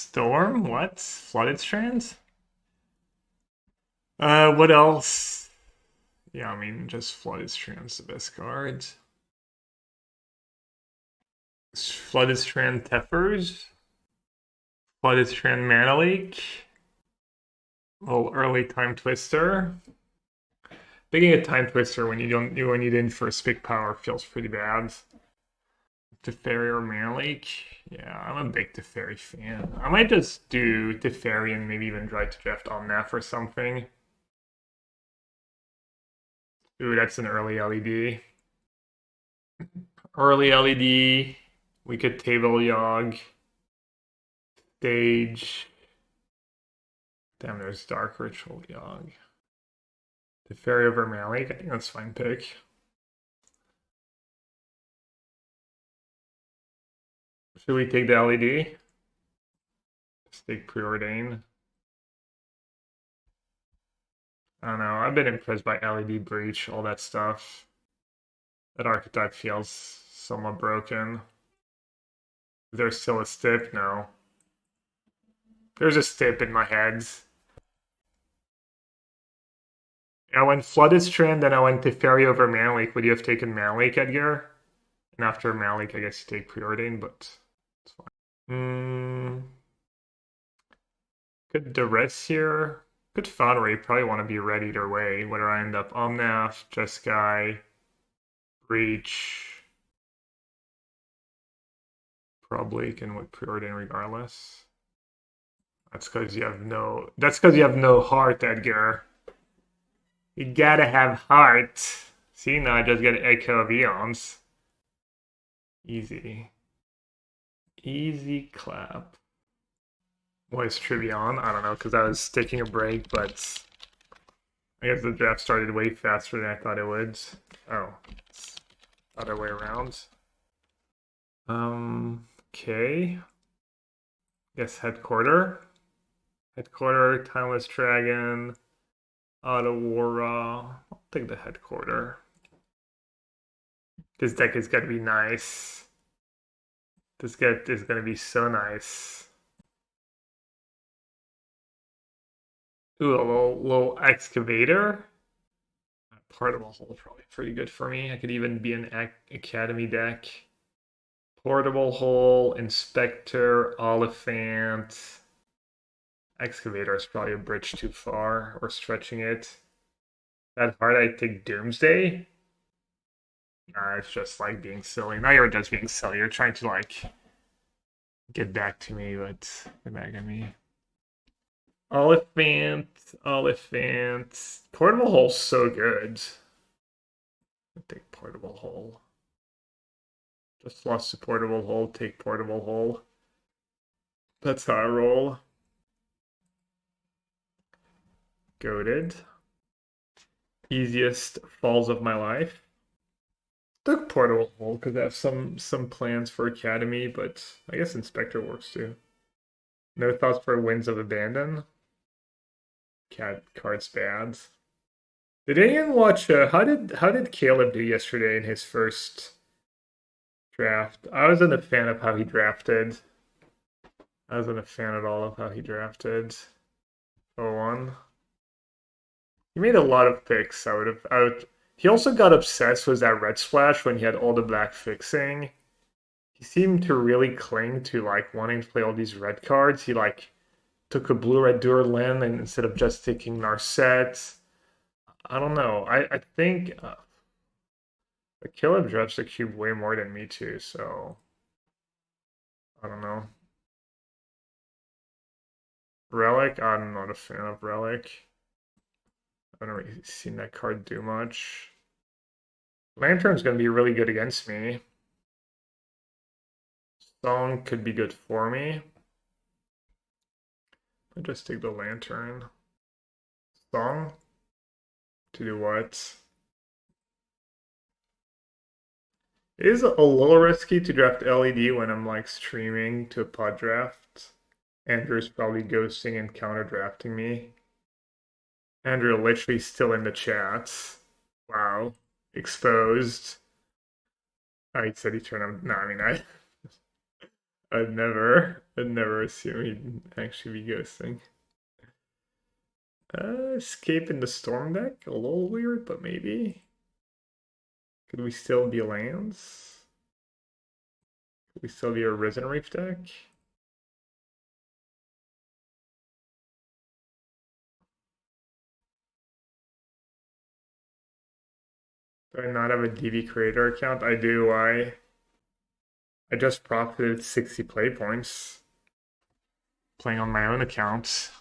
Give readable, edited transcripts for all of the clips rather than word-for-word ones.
Storm? What? Flooded Strands? What else? Yeah, I mean, just Flooded Strand's the best card. Flooded Strand Tethers. Flooded Strand Mana Leak. Little early Time Twister. Picking a Time Twister when you didn't first pick power feels pretty bad. Teferi or Mana Leak. Yeah, I'm a big Teferi fan. I might just do Teferi and maybe even try to draft Omnath or something. Ooh, that's an early LED. Early LED. We could table Yogg. Stage. Damn, there's Dark Ritual Yogg. Teferi over Mana Leak. I think that's a fine pick. Should we take the LED? Let's take Preordain. I don't know. I've been impressed by LED Breach, all that stuff. That archetype feels somewhat broken. There's still a stip? No. There's a stip in my head. I went Flooded Strand, then I went Teferi over Mana Leak. Would you have taken Mana Leak, Edgar? And after Mana Leak, I guess you take Preordain, but it's fine. Good Duress here. Good Foundry. Probably want to be ready either way. Whether I end up Omnath, Jeskai, Breach. Probably can with Preordain regardless. That's because you have no heart, Edgar. You gotta have heart. See, now I just get Echo of Eons. Easy. Easy clap. What is Trivion? I don't know, because I was taking a break, but I guess the draft started way faster than I thought it would. Oh, it's the other way around. Okay. Guess Headquarter. Headquarter, Timeless Dragon, Otawara. I'll take the Headquarter. This deck is gonna be nice. This deck is gonna be so nice. Ooh, a little excavator. Part of a hole probably pretty good for me. I could even be an academy deck. Portable hole, inspector, Oliphant. Excavator is probably a bridge too far, or stretching it. That hard, I take Doomsday. Nah, it's just like being silly. Now you're just being silly. You're trying to like get back to me, but get back at me. Oliphant. Portable hole's so good. I take portable hole. Just lost to portable hole. Take portable hole. That's how I roll. Goated. Easiest falls of my life. Took portable hole because I have some plans for academy, but I guess inspector works too. No thoughts for Winds of Abandon. Cat card's bad. Did anyone watch? How did Caleb do yesterday in his first draft? I wasn't a fan of how he drafted. I wasn't a fan at all of how he drafted. 0-1. He made a lot of picks. He also got obsessed with that red splash when he had all the black fixing. He seemed to really cling to like wanting to play all these red cards. He like took a blue-red Duralin and instead of just taking Narset. I don't know. I think Caleb judged the cube way more than me too, so I don't know. Relic, I'm not a fan of Relic. I haven't really seen that card do much. Lantern's gonna be really good against me. Song could be good for me. I'll just take the Lantern. Song? To do what? It is a little risky to draft LED when I'm like streaming to a pod draft. Andrew's probably ghosting and counter drafting me. Andrew literally still in the chat. Wow. Exposed. Oh, he said he turned on. No, I mean, I'd never assume he'd actually be ghosting. Escape in the storm deck? A little weird, but maybe. Could we still be lands? Could we still be a Risen Reef deck? Do I not have a DV creator account? I do. I just profited 60 play points playing on my own account.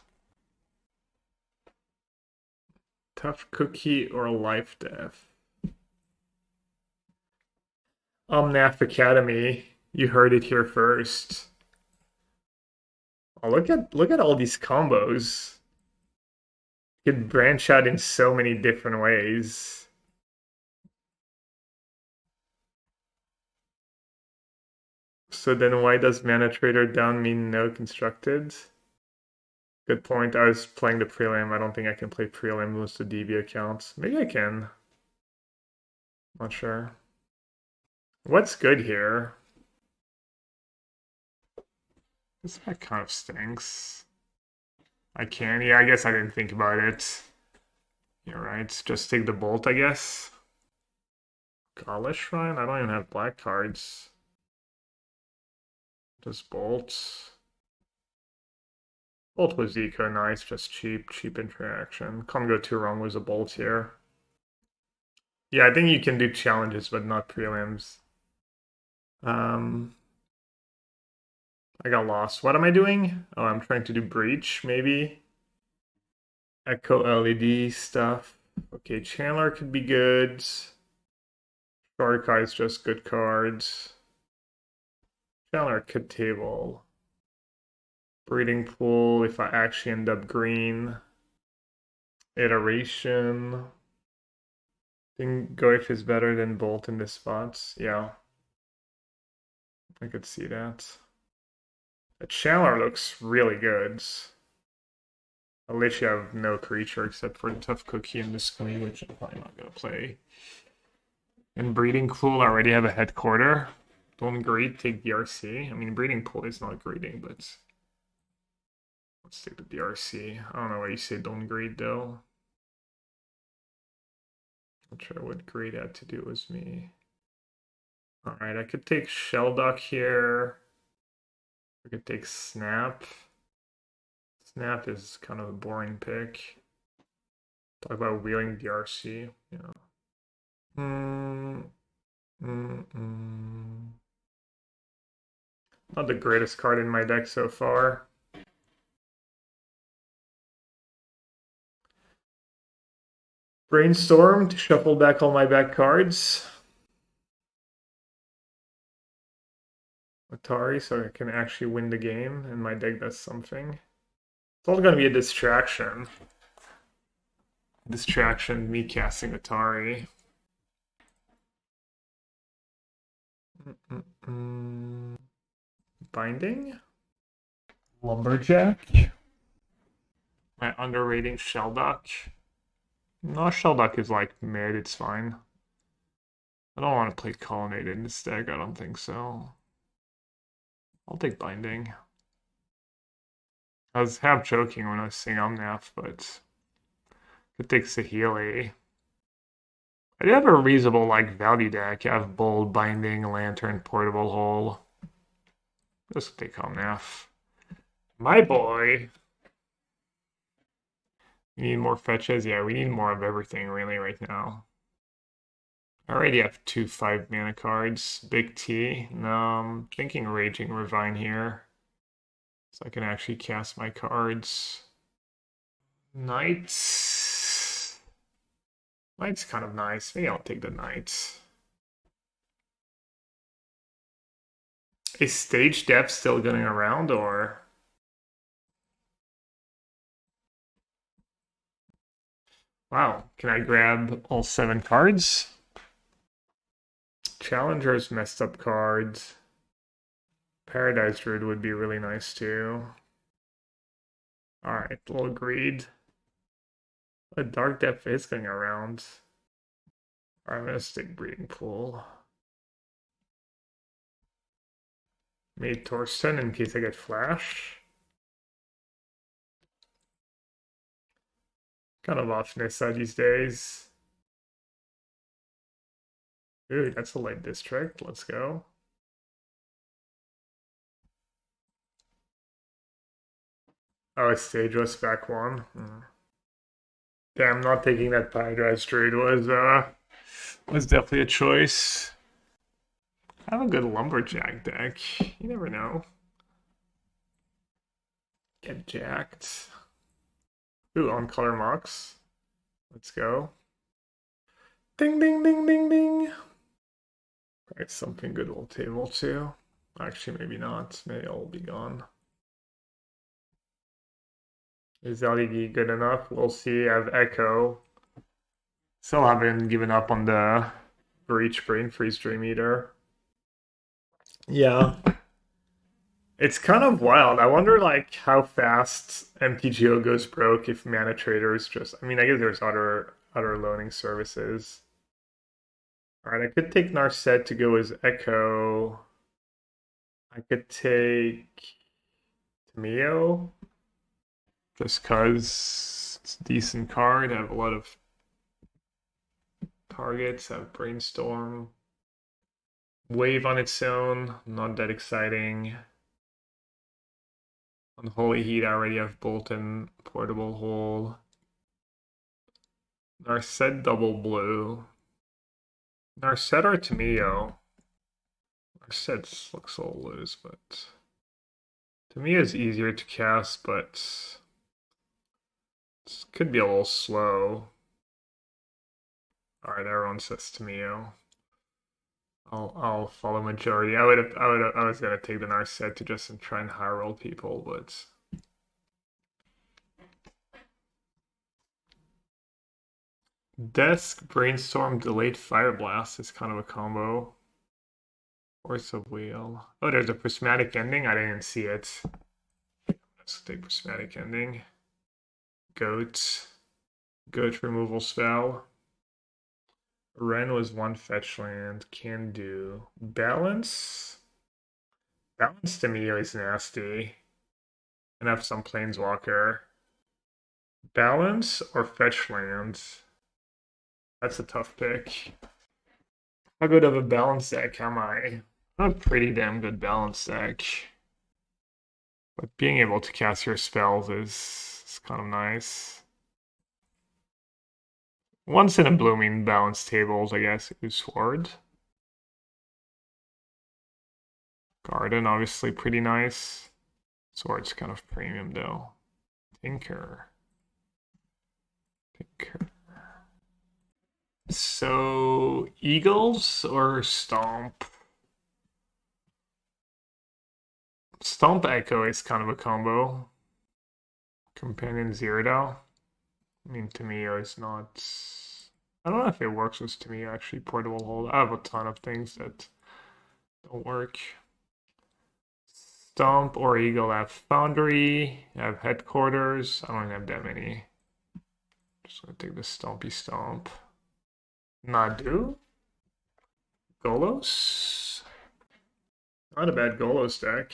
Tough cookie or life death? Omnath Academy. You heard it here first. Oh, look at all these combos. You could branch out in so many different ways. So then why does Mana Trader down mean no constructed? Good point. I was playing the prelim. I don't think I can play prelim with the DB accounts. Maybe I can. Not sure. What's good here? This guy kind of stinks. I can. Yeah, I guess I didn't think about it. You're right. Just take the bolt, I guess. Gauntlet Shrine? I don't even have black cards. Just bolt. Bolt was eco, nice, just cheap interaction. Can't go too wrong with a bolt here. Yeah, I think you can do challenges, but not prelims. I got lost. What am I doing? Oh, I'm trying to do breach, maybe. Echo LED stuff. Okay, Chandler could be good. Sharkai is just good cards. Chandler could table. Breeding pool if I actually end up green. Iteration. I think Goif is better than Bolt in this spot. Yeah. I could see that. The Chandler looks really good. I literally have no creature except for the Tough Cookie and this Screen, which I'm probably not going to play. And Breeding Pool, I already have a headquarter. Don't greed, take DRC. I mean, Breeding Pool is not greeting, but let's take the DRC. I don't know why you say don't greed, though. Not sure what greed had to do with me. Alright, I could take Shellduck here. I could take Snap. Snap is kind of a boring pick. Talk about wheeling DRC, you know. Not the greatest card in my deck so far. Brainstorm to shuffle back all my back cards. Atari, so I can actually win the game, and my deck does something. It's all going to be a distraction. Distraction, me casting Atari. Binding? Lumberjack? My underrating Shellduck? No, Shellduck is like mid, it's fine. I don't want to play Colonnade in this deck, I don't think so. I'll take Binding. I was half joking when I was saying Omnath, but I could take Saheeli. I do have a reasonable like value deck. I have Bold, Binding, Lantern, Portable Hole. Just take Omnath. My boy. We need more fetches. Yeah, we need more of everything really right now. I already have 2 5-mana cards. Big T. No, I'm thinking Raging Ravine here. So I can actually cast my cards. Knights. Knight's kind of nice. Maybe I'll take the Knight. Is Stage Depth still going around, or? Wow, can I grab all 7 cards? Challenger's messed up cards. Paradise Druid would be really nice too. Alright, a little greed. A Dark Depth is going around. Alright, I'm gonna stick Breeding Pool. Made Torsten in case I get flash. Kind of off Nissa these days. Ooh, that's a light district. Let's go. Oh, it's Stageless back one. Damn, not taking that Pine Drive Druid was definitely a choice. I have a good lumberjack deck. You never know. Get jacked. Ooh, on color mocks. Let's go. Ding ding ding ding ding. Alright, something good will table too. Actually, maybe not. Maybe it'll be gone. Is LED good enough? We'll see. I have Echo. Still haven't given up on the Breach Brain Freeze Dream Eater. Yeah. It's kind of wild. I wonder like how fast MTGO goes broke if Mana Traders just I mean I guess there's other loaning services. Alright, I could take Narset to go as Echo. I could take Tamio. Just cause it's a decent card. I have a lot of targets. I have Brainstorm. Wave on its own, not that exciting. Unholy Heat, I already have Bolton, Portable Hole. Narset double blue. Narset or Tamio? Narset looks a little loose, but Tamio is easier to cast, but it could be a little slow. Alright, everyone says Tamio. I'll follow majority. I was gonna take the Narset to just try and high roll people, but Desk, Brainstorm, Delayed Fire Blast is kind of a combo. Force of Wheel. Oh, there's a Prismatic Ending. I didn't see it. Let's take Prismatic Ending. Goat. Goat removal spell. Ren was one fetch land. Can do. Balance. Balance to me is nasty. And have some Planeswalker. Balance or fetch land? That's a tough pick. How good of a balance deck am I? I'm a pretty damn good balance deck. But being able to cast your spells is kind of nice. Once in a blooming balance tables, I guess, is Sword. Garden, obviously pretty nice. Sword's kind of premium though. Tinker. So, Eagles or Stomp? Stomp Echo is kind of a combo. Companion Zero. I mean, Tamio is not... I don't know if it works with Tamio, actually. Portable Hold. I have a ton of things that don't work. Stomp or Eagle. I have Foundry. I have Headquarters. I don't have that many. Just gonna take the Stompy Stomp. Nadu? Golos? Not a bad Golos deck.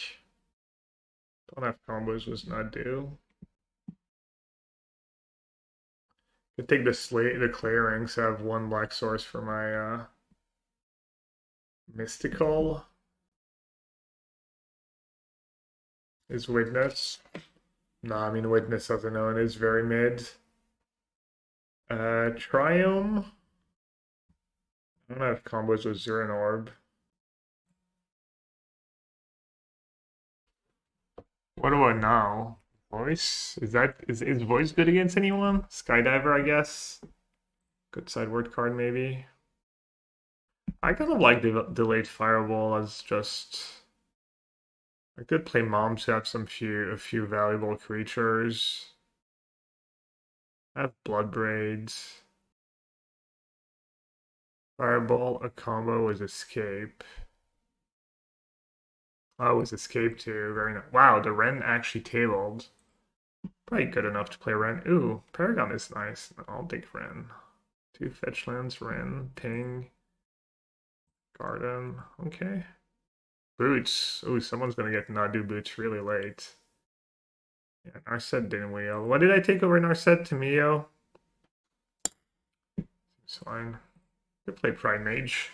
Don't have combos with Nadu. Could take the clearings. I have one black source for my mystical. Is Witness? No, I mean Witness doesn't know it is very mid. Triumph. I don't have combos with Zurin Orb. What do I know? Voice? Is voice good against anyone? Skydiver, I guess. Good sideboard card, maybe. I kind of like delayed fireball as just. I could play Mom to have a few valuable creatures. I have Blood Braids. Fireball, a combo with Escape. Oh, it was Escape too. Very nice. Wow, the Ren actually tabled. Probably good enough to play Ren. Ooh, Paragon is nice. I'll take Ren. 2 fetch lands, Ren, Ping, Garden. Okay. Boots. Oh, someone's gonna get Nadu boots really late. Yeah, Narset didn't wheel. What did I take over Narset? Tamio? It's fine. Could play Pride Mage.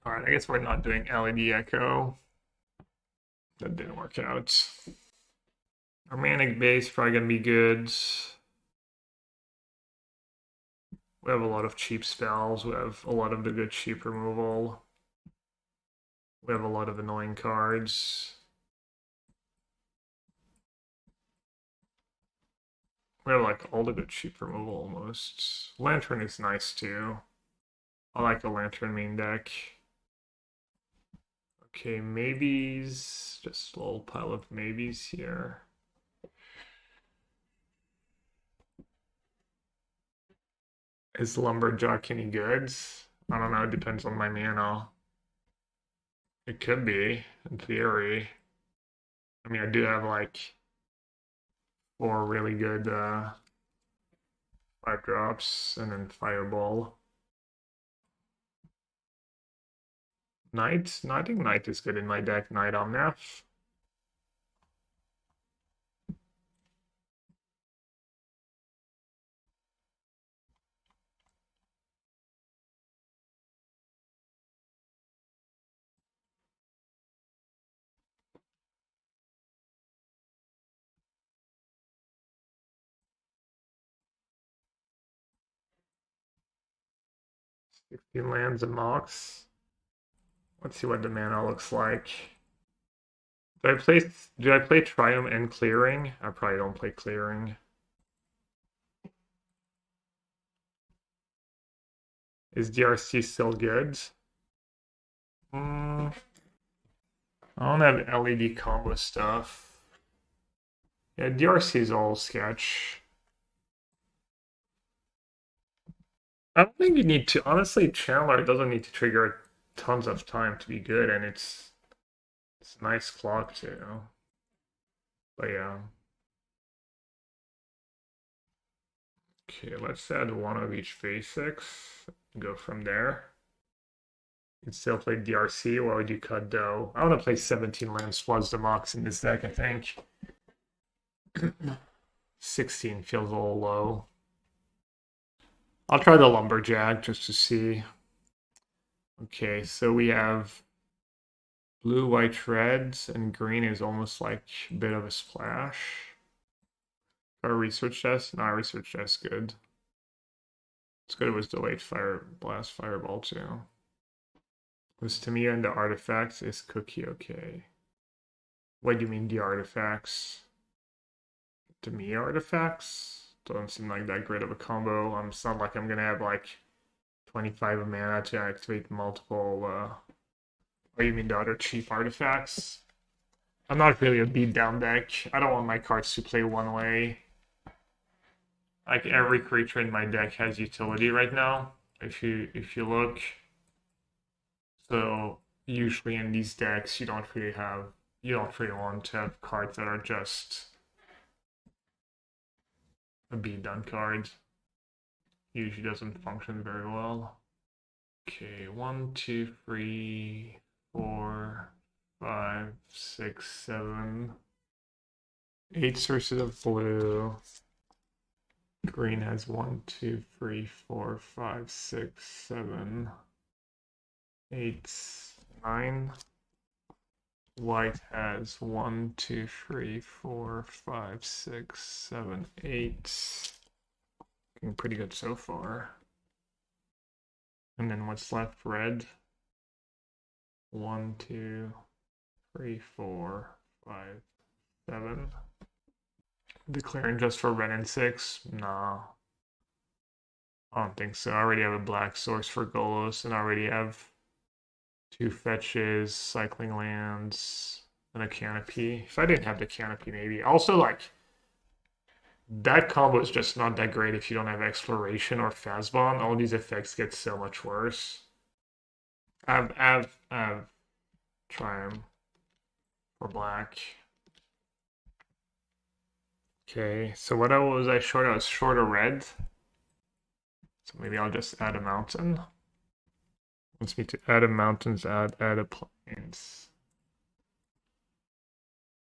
Alright, I guess we're not doing LED Echo. That didn't work out. Our Manic base probably gonna be good. We have a lot of cheap spells. We have a lot of the good cheap removal. We have a lot of annoying cards. We have like all the good cheap removal almost. Lantern is nice too. I like the Lantern main deck. Okay, maybes. Just a little pile of maybes here. Is Lumberjack any good? I don't know, it depends on my mana. It could be, in theory. I mean, I do have like 4 really good 5-drops and then Fireball. Knight? No, I think Knight is good in my deck. Knight on Nassif. Sixteen lands and Mox. Let's see what the mana looks like. Do I play Triumph and Clearing? I probably don't play Clearing. Is DRC still good? I don't have LED combo stuff. Yeah, DRC is all sketch. I don't think you need to. Honestly, Chandler doesn't need to trigger tons of time to be good, and it's a nice clock too. But yeah. Okay, let's add one of each basics. Go from there. You can still play DRC. Why would you cut Dough? I want to play 17 lands plus the Mox in this deck, I think. 16 feels a little low. I'll try the Lumberjack just to see. Okay, so we have blue, white, reds, and green is almost like a bit of a splash. Our research test? No, our research test good. It's good it was delayed fire blast fireball too. Was Tamiya and the artifacts? Is Cookie okay? What do you mean the artifacts? Tamiya artifacts? Doesn't seem like that great of a combo. It's not like I'm gonna have like 25 mana to activate multiple oh, you mean the other cheap artifacts? I'm not really a beatdown deck. I don't want my cards to play one way. Like every creature in my deck has utility right now. If you look. So usually in these decks you don't really want to have cards that are just a beatdown card. Usually doesn't function very well. Okay, 1, 2, 3, 4, 5, 6, 7, 8 sources of blue. Green has 1, 2, 3, 4, 5, 6, 7, 8, 9. White has 1, 2, 3, 4, 5, 6, 7, 8. Looking pretty good so far. And then what's left? Red. 1, 2, 3, 4, 5, 7. Declaring just for red and 6? Nah. I don't think so. I already have a black source for Golos, and I already have 2 fetches, cycling lands, and a canopy. If I didn't have the canopy, maybe. Also, like, that combo is just not that great if you don't have exploration or Fazbon. All these effects get so much worse. I have Triumph for black. Okay, so what was I short? I was short a red. So maybe I'll just add a mountain. Wants me to add a mountains, add a plains.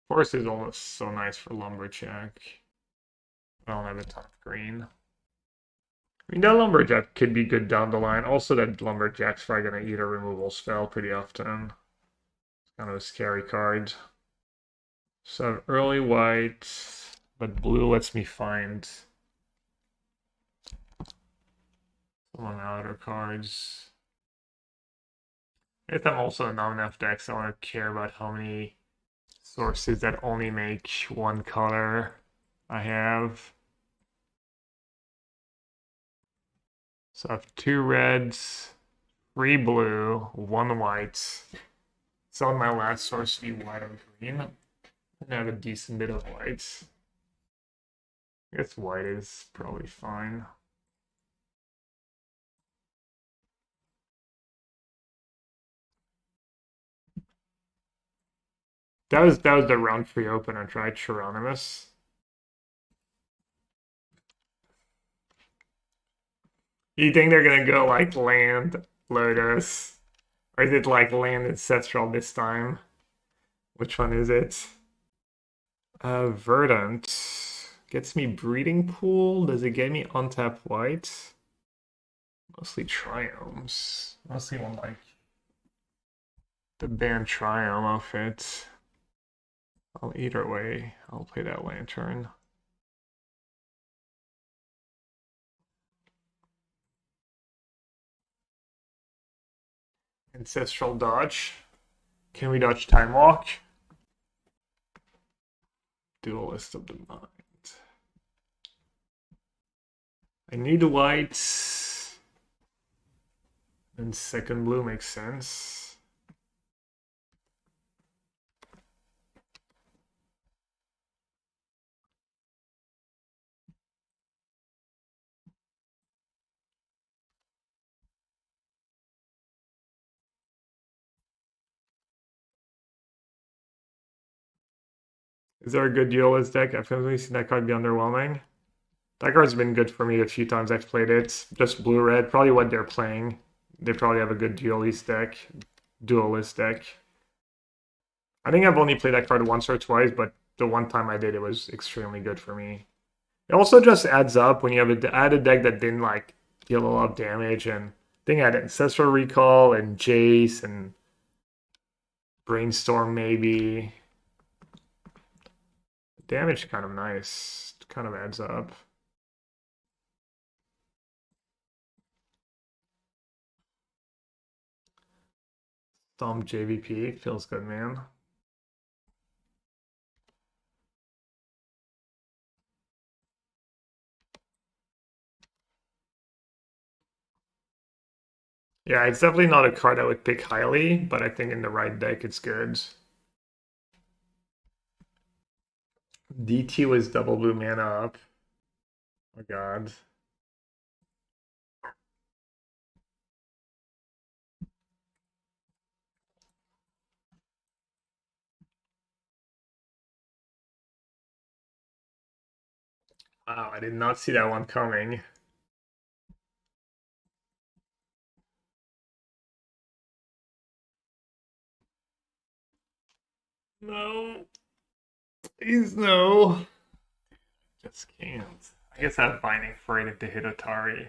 Forest is almost so nice for lumberjack. I don't have a ton of green. I mean, that lumberjack could be good down the line. Also, that lumberjack's probably gonna eat a removal spell pretty often. It's kind of a scary card. So early white, but blue lets me find some outer cards. If I'm also not enough decks, I want to care about how many sources that only make one color I have. So I have 2 reds, 3 blue, 1 white. So on my last source be white or green. And I have a decent bit of white. I guess white is probably fine. That was the round 3 opener, tried Chironomus. You think they're gonna go like land Lotus? Or is it like land ancestral this time? Which one is it? Verdant. Gets me breeding pool. Does it get me untap white? Mostly triomes. Mostly on like the band triome outfit. Either way, I'll play that lantern. Ancestral dodge. Can we dodge time walk? Duelist of the mind. I need white. And second blue makes sense. Is there a good duelist deck? I've definitely seen that card be underwhelming. That card's been good for me a few times I've played it. Just blue-red, probably what they're playing. They probably have a good duelist deck. I think I've only played that card once or twice, but the one time I did, it was extremely good for me. It also just adds up when you have a added deck that didn't like deal a lot of damage, and I think I had Ancestral Recall and Jace and Brainstorm maybe. Damage kind of nice. Kind of adds up. Thumb JVP feels good, man. Yeah, it's definitely not a card I would pick highly, but I think in the right deck it's good. DT was double blue mana up. Oh god. Wow, I did not see that one coming. No. Please no. Just can't. I guess I have Binding Freight to hit Atari.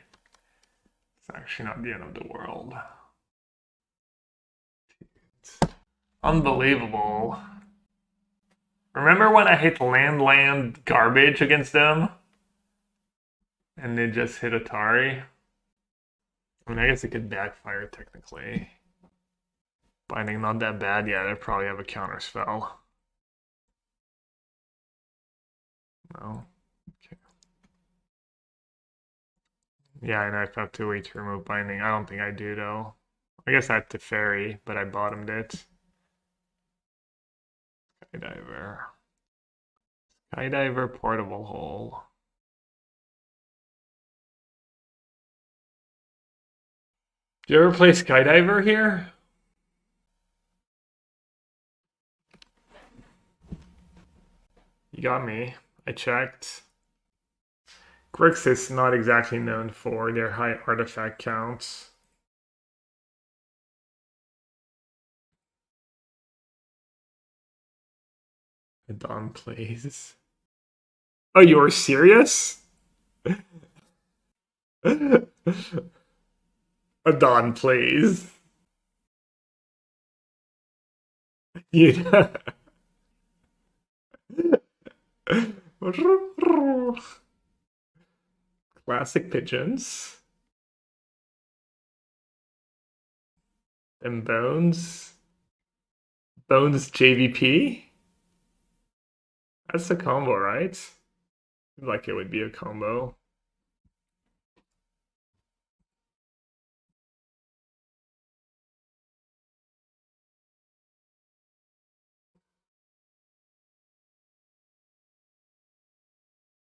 It's actually not the end of the world. Unbelievable. Remember when I hit land garbage against them? And they just hit Atari? I mean, I guess it could backfire technically. Binding not that bad. Yeah, they probably have a counter spell. No. Okay. Yeah, I know if I have to wait to remove binding. I don't think I do though. I guess I had to ferry, but I bottomed it. Skydiver. Skydiver portable hole. Do you ever play Skydiver here? You got me. I checked. Grix is not exactly known for their high artifact counts. Adon plays. Oh, you were serious? Adon plays. Yeah. Classic pigeons. And bones. Bones JVP? That's a combo, right? Like it would be a combo.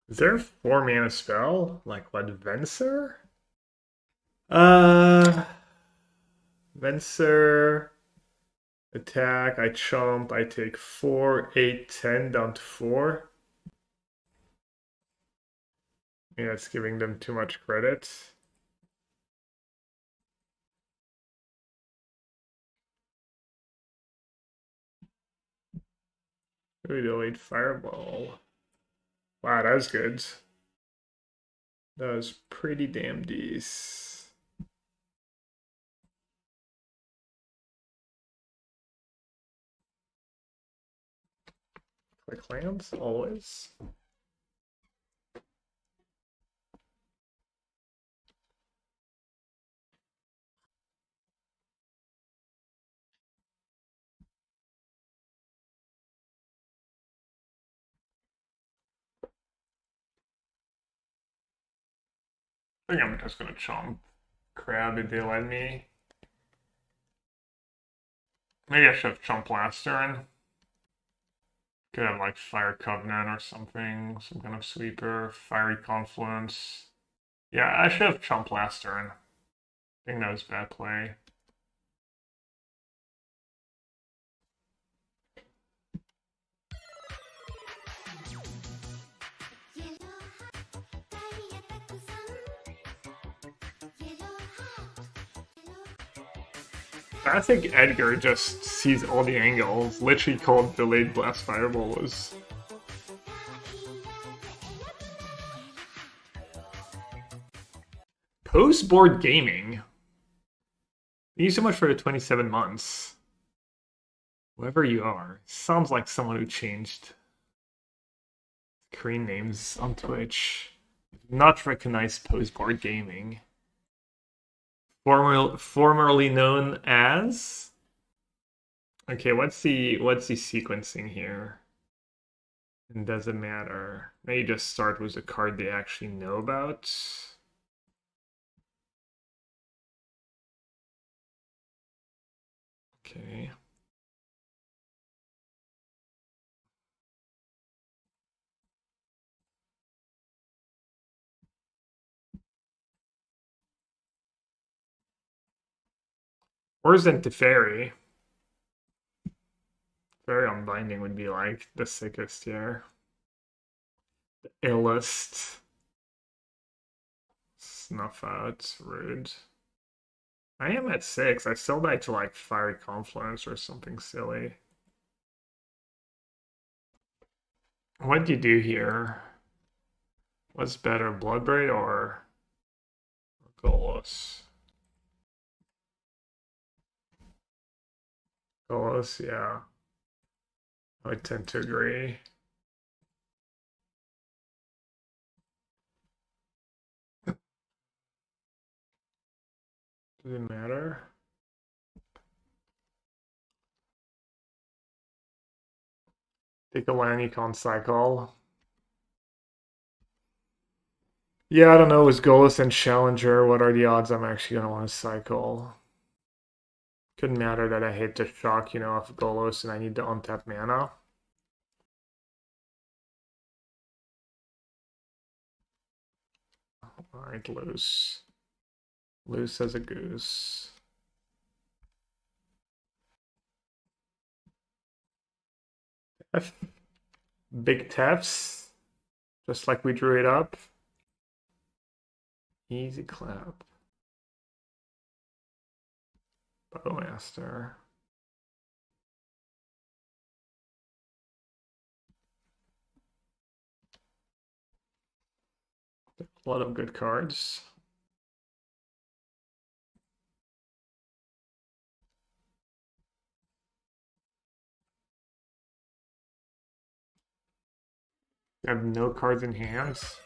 Is there a 4 mana spell? Like what, Venser? Uh, Venser, attack, I chomp, I take 4, 8, 10 down to 4. Yeah, it's giving them too much credit. Ooh, delayed fireball. Wow, that was good. That was pretty damn decent. Click lands, always. I think I'm just gonna chomp crab if they let me. Maybe I should have chomped last turn. Could have like Fire Covenant or something, some kind of sweeper, Fiery Confluence. Yeah, I should have chomped last turn. I think that was bad play. I think Edgar just sees all the angles. Literally called delayed blast fireball was. Post board gaming. Thank you so much for the 27 months. Whoever you are, sounds like someone who changed screen names on Twitch. Not recognized post board gaming. Formerly known as. Okay, what's the sequencing here? It doesn't matter. Maybe just start with a card they actually know about. Okay. Or isn't the fairy? Fairy Unbinding would be like the sickest here. The illest. Snuff out, rude. I am at 6. I still died to like Fiery Confluence or something silly. What do you do here? What's better, Bloodbraid or Golos? Golos, yeah. I would tend to agree. Does it matter? Take a land you can't cycle. Yeah, I don't know. With Golos and Challenger, what are the odds I'm actually gonna want to cycle? Couldn't matter that I hate the shock, off Golos and I need to untap mana. Alright, loose. Loose as a goose. Big taps. Just like we drew it up. Easy clap. Bowmaster. A lot of good cards. I have no cards in hands.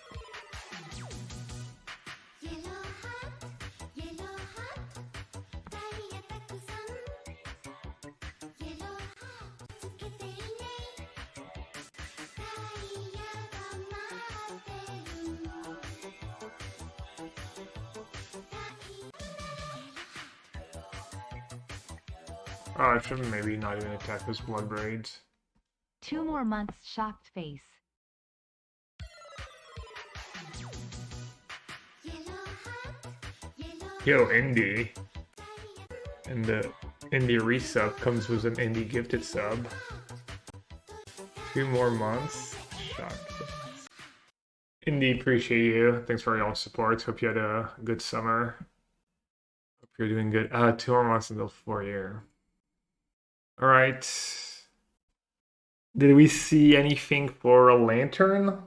Oh, I should maybe not even attack this blood braids. 2 more months, shocked face. Yo, Indie. And the Indie resub comes with an Indie gifted sub. 2 more months. Shocked. Indie, appreciate you. Thanks for all your support. Hope you had a good summer. Hope you're doing good. 2 more months until 4-year. All right. Did we see anything for a lantern?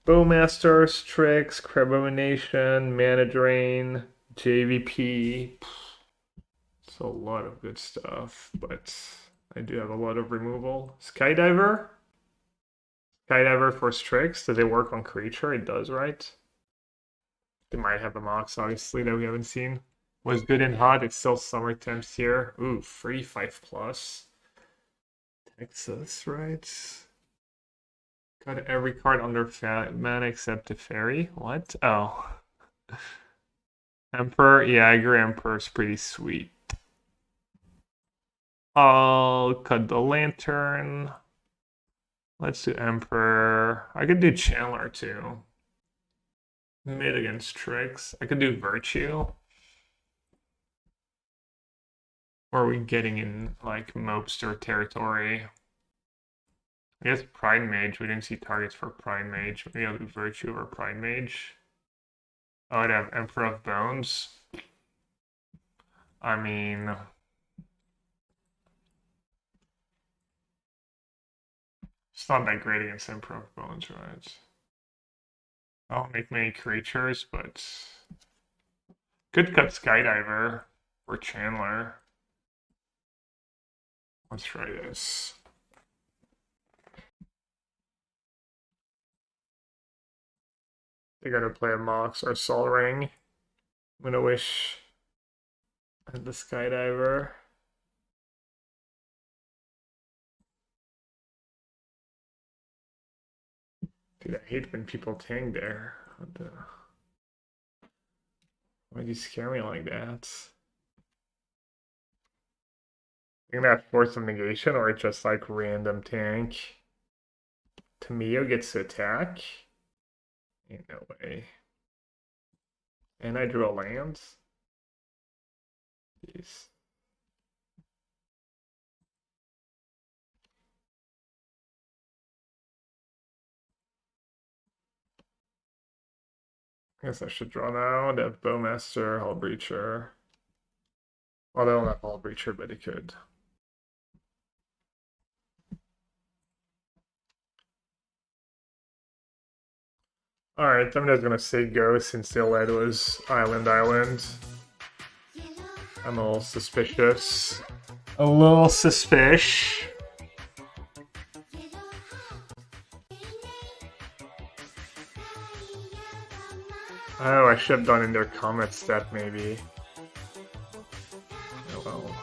Bowmaster, Strix, Crebomination, Mana Drain, JVP. It's a lot of good stuff, but I do have a lot of removal. Skydiver? Skydiver for Strix. Does it work on creature? It does, right? They might have a Mox, obviously, that we haven't seen. Was good and hot. It's still summer temps here. Ooh, free 5+. Texas, right? Got every card under mana except the fairy. What? Oh. Emperor. Yeah, I agree. Emperor's pretty sweet. I'll cut the lantern. Let's do Emperor. I could do Chandler too. Mid against Tricks. I could do Virtue. Or are we getting in like Mobster territory? I guess Pride Mage. We didn't see targets for Pride Mage. Maybe I'll do Virtue or Pride Mage. Oh, I'd have Emperor of Bones. I mean, it's not that great against Emperor of Bones, right? I don't make many creatures, but could cut Skydiver or Chandler. Let's try this. They gotta play a Mox or Sol Ring. I'm gonna wish I had the Skydiver. Dude, I hate when people tank there. Why'd you scare me like that? You're gonna have Force of Negation or just like random tank. Tamio gets to attack? Ain't no way. And I drew a land? Jeez. I guess I should draw now. They have Bowmaster, Hull Breacher. Well, they don't have Hull Breacher, but they could. Alright, I'm just gonna say go since the lead was Island. I'm a little suspicious. A little suspicious. Oh, I should have done in their comment step maybe. Oh well.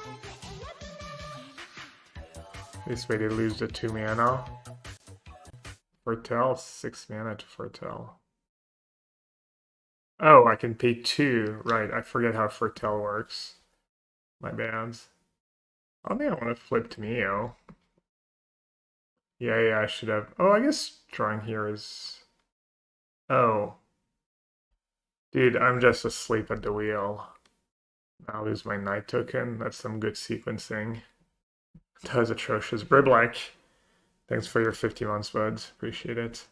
This way they lose the 2 mana. Foretell, 6 mana to Foretell. Oh, I can pay 2. Right, I forget how Foretell works. My bad. I don't think I want to flip to Mio. Yeah, I should have. Oh, I guess drawing here is. Oh. Dude, I'm just asleep at the wheel. I'll lose my knight token. That's some good sequencing. That was atrocious. Briblak, thanks for your 50 months, buds. Appreciate it.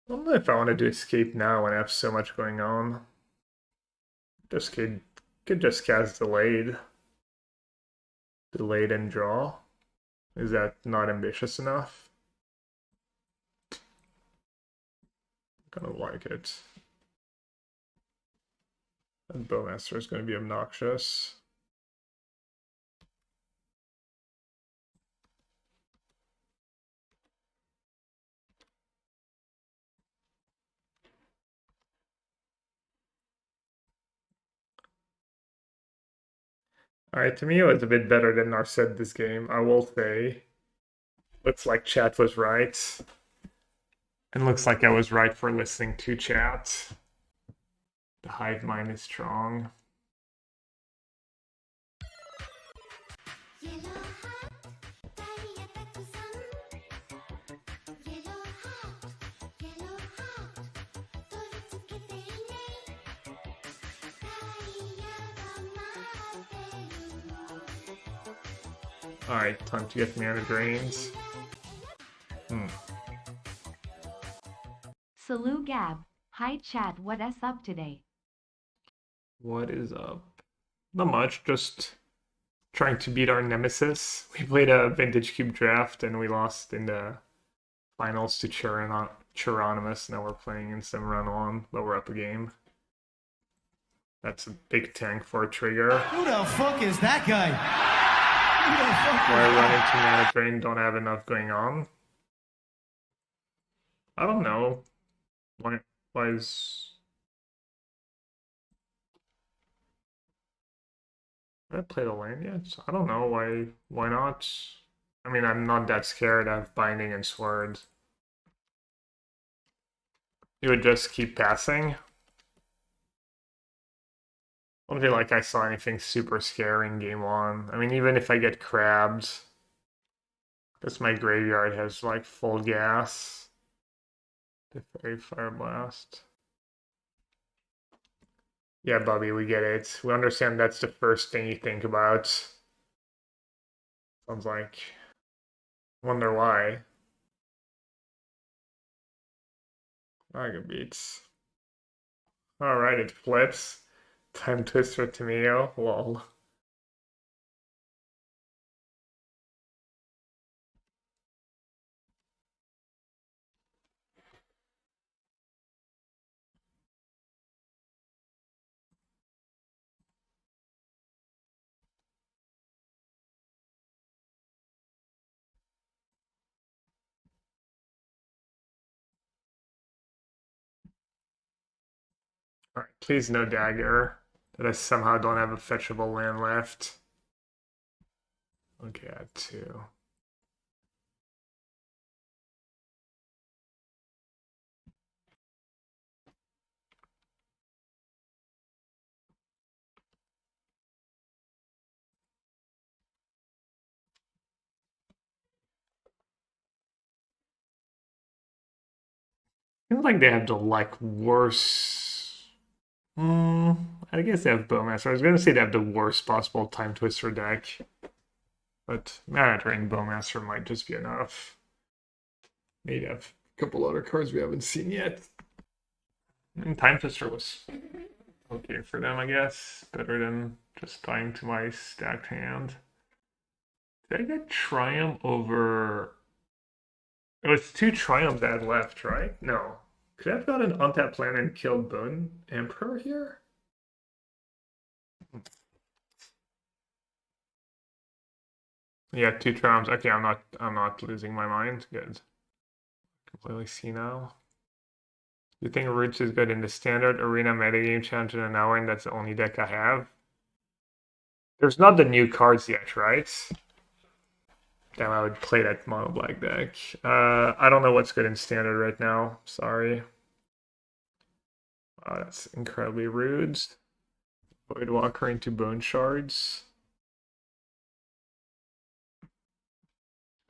I don't know if I want to do escape now when I have so much going on. Just could just cast delayed. Delayed and draw. Is that not ambitious enough? Gonna like it. And Bowmaster is gonna be obnoxious. Alright, to me it was a bit better than Narset this game, I will say. Looks like chat was right. And looks like I was right for listening to chat. The hive mind is strong. Alright, time to get mana drains. Salute Gab. Hi chat, what is up today? What is up? Not much, just trying to beat our nemesis. We played a Vintage Cube draft and we lost in the finals to Chironymous. Now we're playing in some run-on, but we're up a game. That's a big tank for a trigger. Who the fuck is that guy? Why run into mana drain, don't have enough going on? I don't know. Why is... Did I play the land yet? I don't know. Why not? I mean, I'm not that scared of binding and swords. You would just keep passing. I don't feel like I saw anything super scary in game one. I mean, even if I get crabbed, because my graveyard has like full gas. The Fairy Fire Blast. Yeah, Bobby, we get it. We understand that's the first thing you think about. Sounds like. Wonder why. Dragon beats. Alright, it flips. Time Twister Tomato. Lol. Alright, please no dagger. That I somehow don't have a fetchable land left. Okay, I have two. Feels like they have the like worst. I guess they have Bowmaster. I was gonna say they have the worst possible Time Twister deck, but Mana Drain Bowmaster might just be enough. Maybe have a couple other cards we haven't seen yet. And Time Twister was okay for them, I guess. Better than just dying to my stacked hand. Did I get Triumph over... Oh, it's two Triumphs I had left, right? No. Could I have got an untapped land and killed Bone Emperor here? Yeah, two Triumphs. Okay, I'm not losing my mind. Good. Completely see now. You think Roots is good in the standard arena metagame challenge in an hour, and that's the only deck I have? There's not the new cards yet, right? Damn, I would play that mono black deck. I don't know what's good in standard right now. Sorry. Wow, that's incredibly rude. Voidwalker into Bone Shards.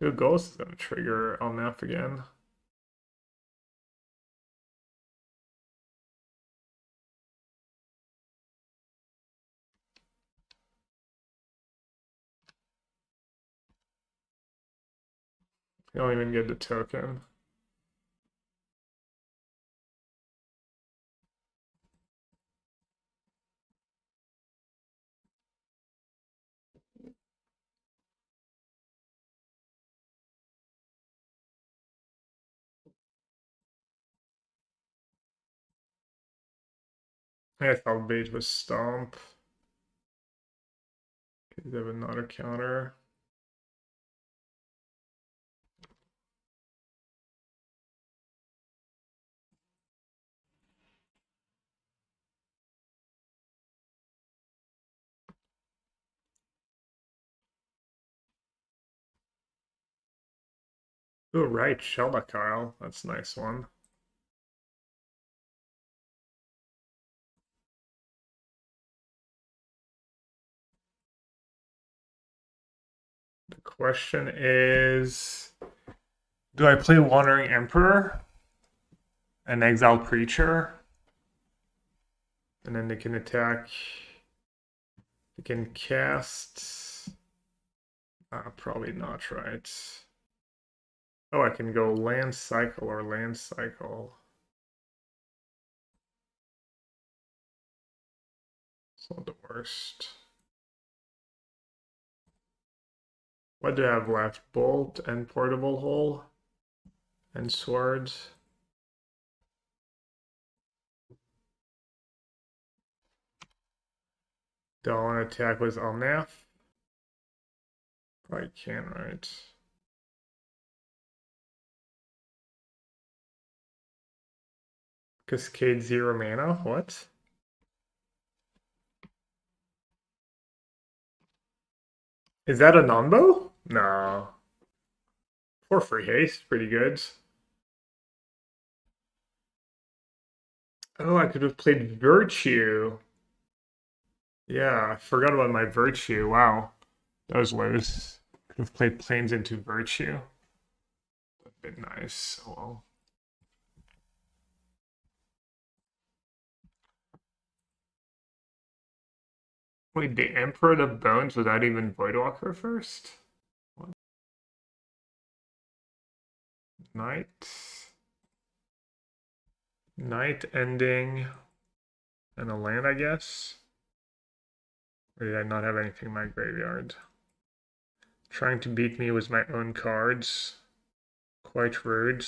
Ooh, Ghost is gonna trigger Elnaf again. You don't even get the token. I thought bait was stomp. Okay, they have another counter. Oh, right, Kyle. That's a nice one. The question is, do I play Wandering Emperor, an exile creature, and then they can attack, they can cast, probably not, right? Oh, I can go land cycle or land cycle. It's not the worst. What do I have left? Bolt and portable hole and swords. Do I want to attack with Omnath? Probably can, right? Cascade 0 mana? What? Is that a non-bow? No. For free haste, pretty good. Oh, I could have played Virtue. Yeah, I forgot about my Virtue. Wow. That was loose. Could have played Plains into Virtue. That'd been nice. Oh well. Wait, the Emperor of Bones without even Voidwalker first? What? Night. Night ending. And a land, I guess. Or did I not have anything in my graveyard? Trying to beat me with my own cards. Quite rude.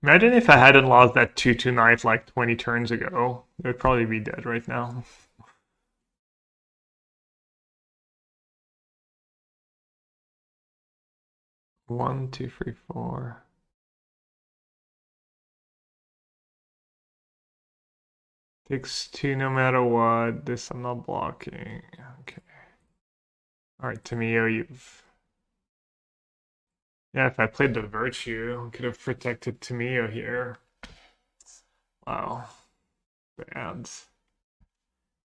Imagine if I hadn't lost that 2-2 knight like 20 turns ago. They'd probably be dead right now. One, two, three, four. Takes two no matter what. This I'm not blocking. Okay. Alright, Tamio, you've... Yeah, if I played the Virtue, I could have protected Tamio here. Wow. Bad.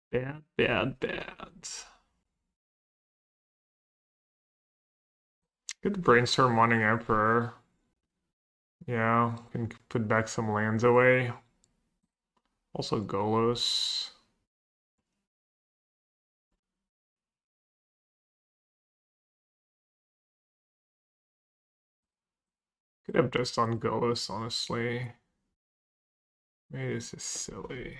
Bad, bad, bad. Good brainstorm Wanting Emperor. Yeah, can put back some lands away. Also Golos. Could have just on Golos, honestly. Maybe this is silly.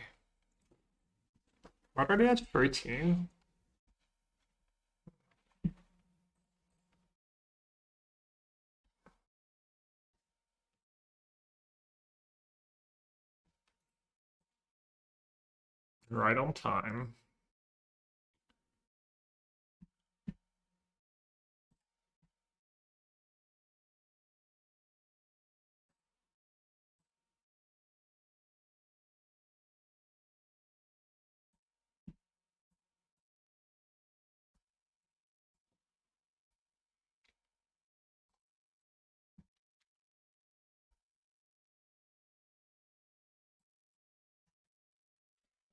What are they at 13? Right on time.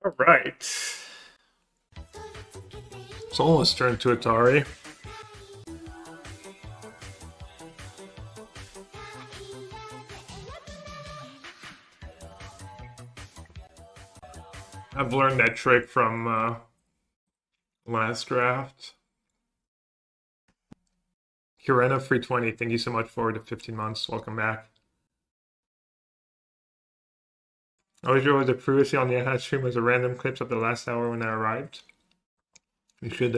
All right. It's almost turned to Atari. I've learned that trick from last draft. Kirena 320, thank you so much for the 15 months. Welcome back. Ojo was previously on the Yellowhat stream as a random clips of the last hour when I arrived. You should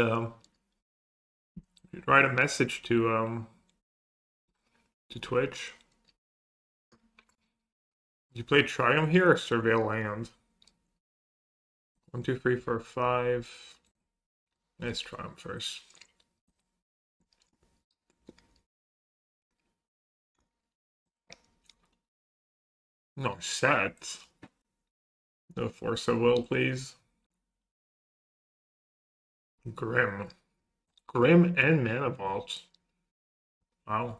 write a message to to Twitch. You play Triumph here or Surveil Land? 1, 2, 3, 4, 5. Let's Triumph first. No set. No Force of Will, please. Grim. Grim and Mana Vault. Wow.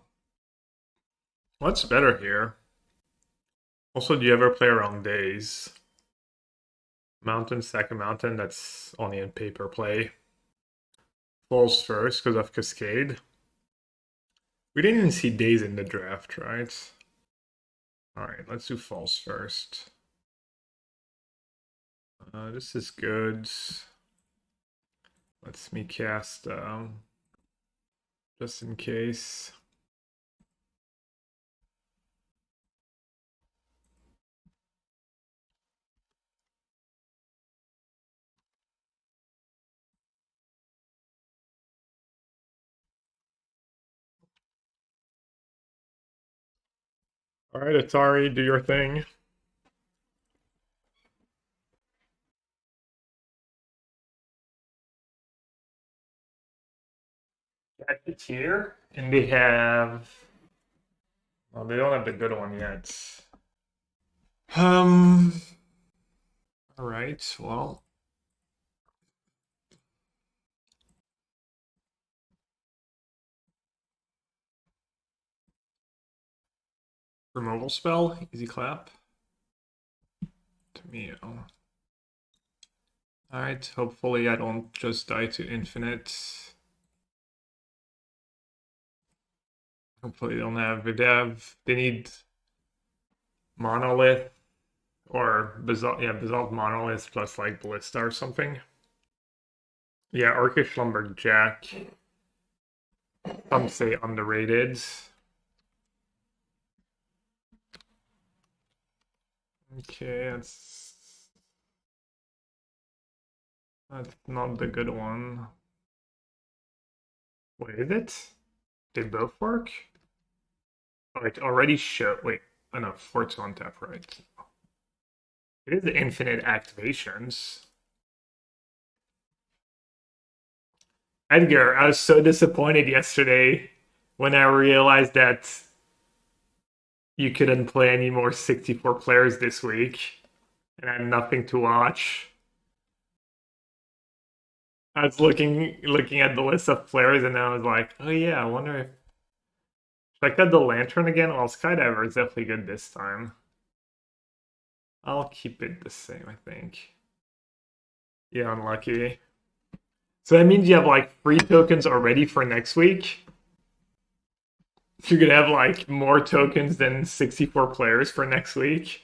What's better here? Also, do you ever play around days? Mountain, second mountain, that's only in paper play. Falls first because of Cascade. We didn't even see days in the draft, right? Alright, let's do falls first. This is good. Let's me cast just in case. Alright, Atari, do your thing. At the tier, and they have. Well, they don't have the good one yet. All right. Well. Removal spell, easy clap. Tomeo. Alright, hopefully I don't just die to infinite. Hopefully they don't have, if they need Monolith or Basalt, yeah, Basalt Monolith plus like Ballista or something. Yeah, Orcish Lumberjack. Some say underrated. Okay, that's not the good one. Wait, is it? They both work? Oh, it already showed. Wait, oh no, 4-2 on tap, right? It is infinite activations. Edgar, I was so disappointed yesterday when I realized that you couldn't play any more 64 players this week and I had nothing to watch. I was looking at the list of players and I was like, oh yeah, I wonder if should I cut the lantern again? Well, Skydiver is definitely good this time. I'll keep it the same, I think. Yeah, unlucky. So that means you have like 3 tokens already for next week. You're gonna have like more tokens than 64 players for next week.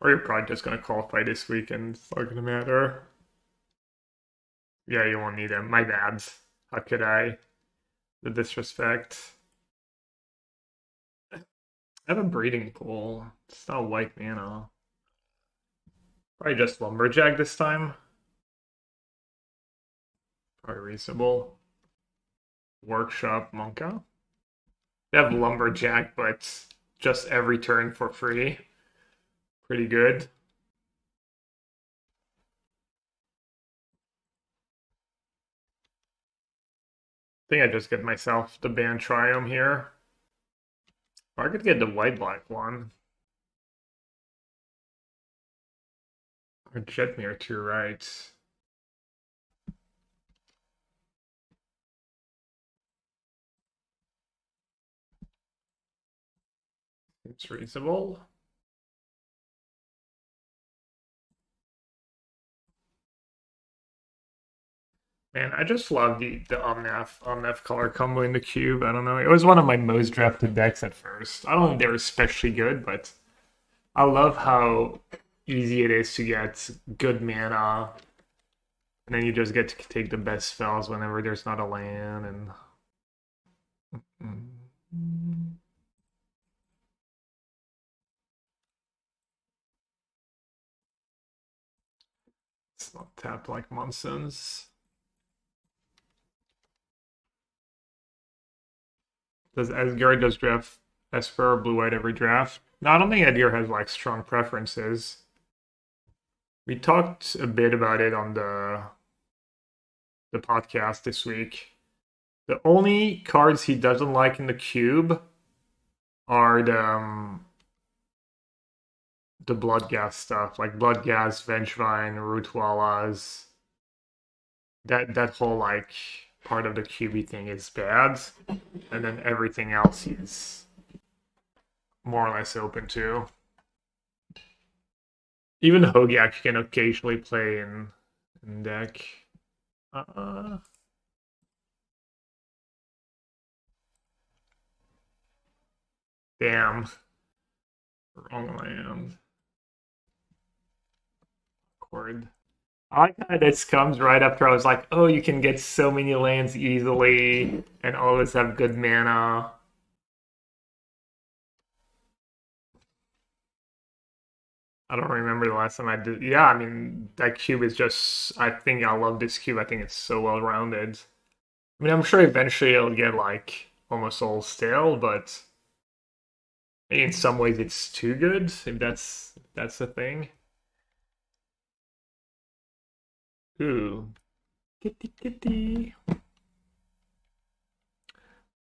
Or you're probably just gonna qualify this week and it's not gonna matter. Yeah, you won't need them. My bad. How could I? The disrespect. I have a breeding pool. It's not white mana. Probably just Lumberjack this time. Probably reasonable. Workshop Monka. They have Lumberjack, but just every turn for free. Pretty good. I think I just get myself the Band Triumph here. Or I could get the white-black one. Or Jetmir too, right? It's reasonable. Man, I just love the Omnath color combo in the cube. I don't know. It was one of my most drafted decks at first. I don't think they're especially good, but I love how easy it is to get good mana. And then you just get to take the best spells whenever there's not a land and it's not tap like nonsense. Does Asgard just draft Esper or blue-white every draft. No, I don't think Edgar has like strong preferences. We talked a bit about it on the podcast this week. The only cards he doesn't like in the cube are the blood gas stuff, like blood gas, Vengevine, Rootwallas. That whole like part of the QB thing is bad, and then everything else he's more or less open to. Even Hogak can occasionally play in deck. Damn. Wrong land. Awkward. I like how this comes right after I was like, oh, you can get so many lands easily and always have good mana. I don't remember the last time I did. Yeah, I mean, that cube is just, I think I love this cube. I think it's so well rounded. I mean, I'm sure eventually it'll get like almost all stale, but in some ways it's too good, if that's the thing. Ooh. Kitty kitty.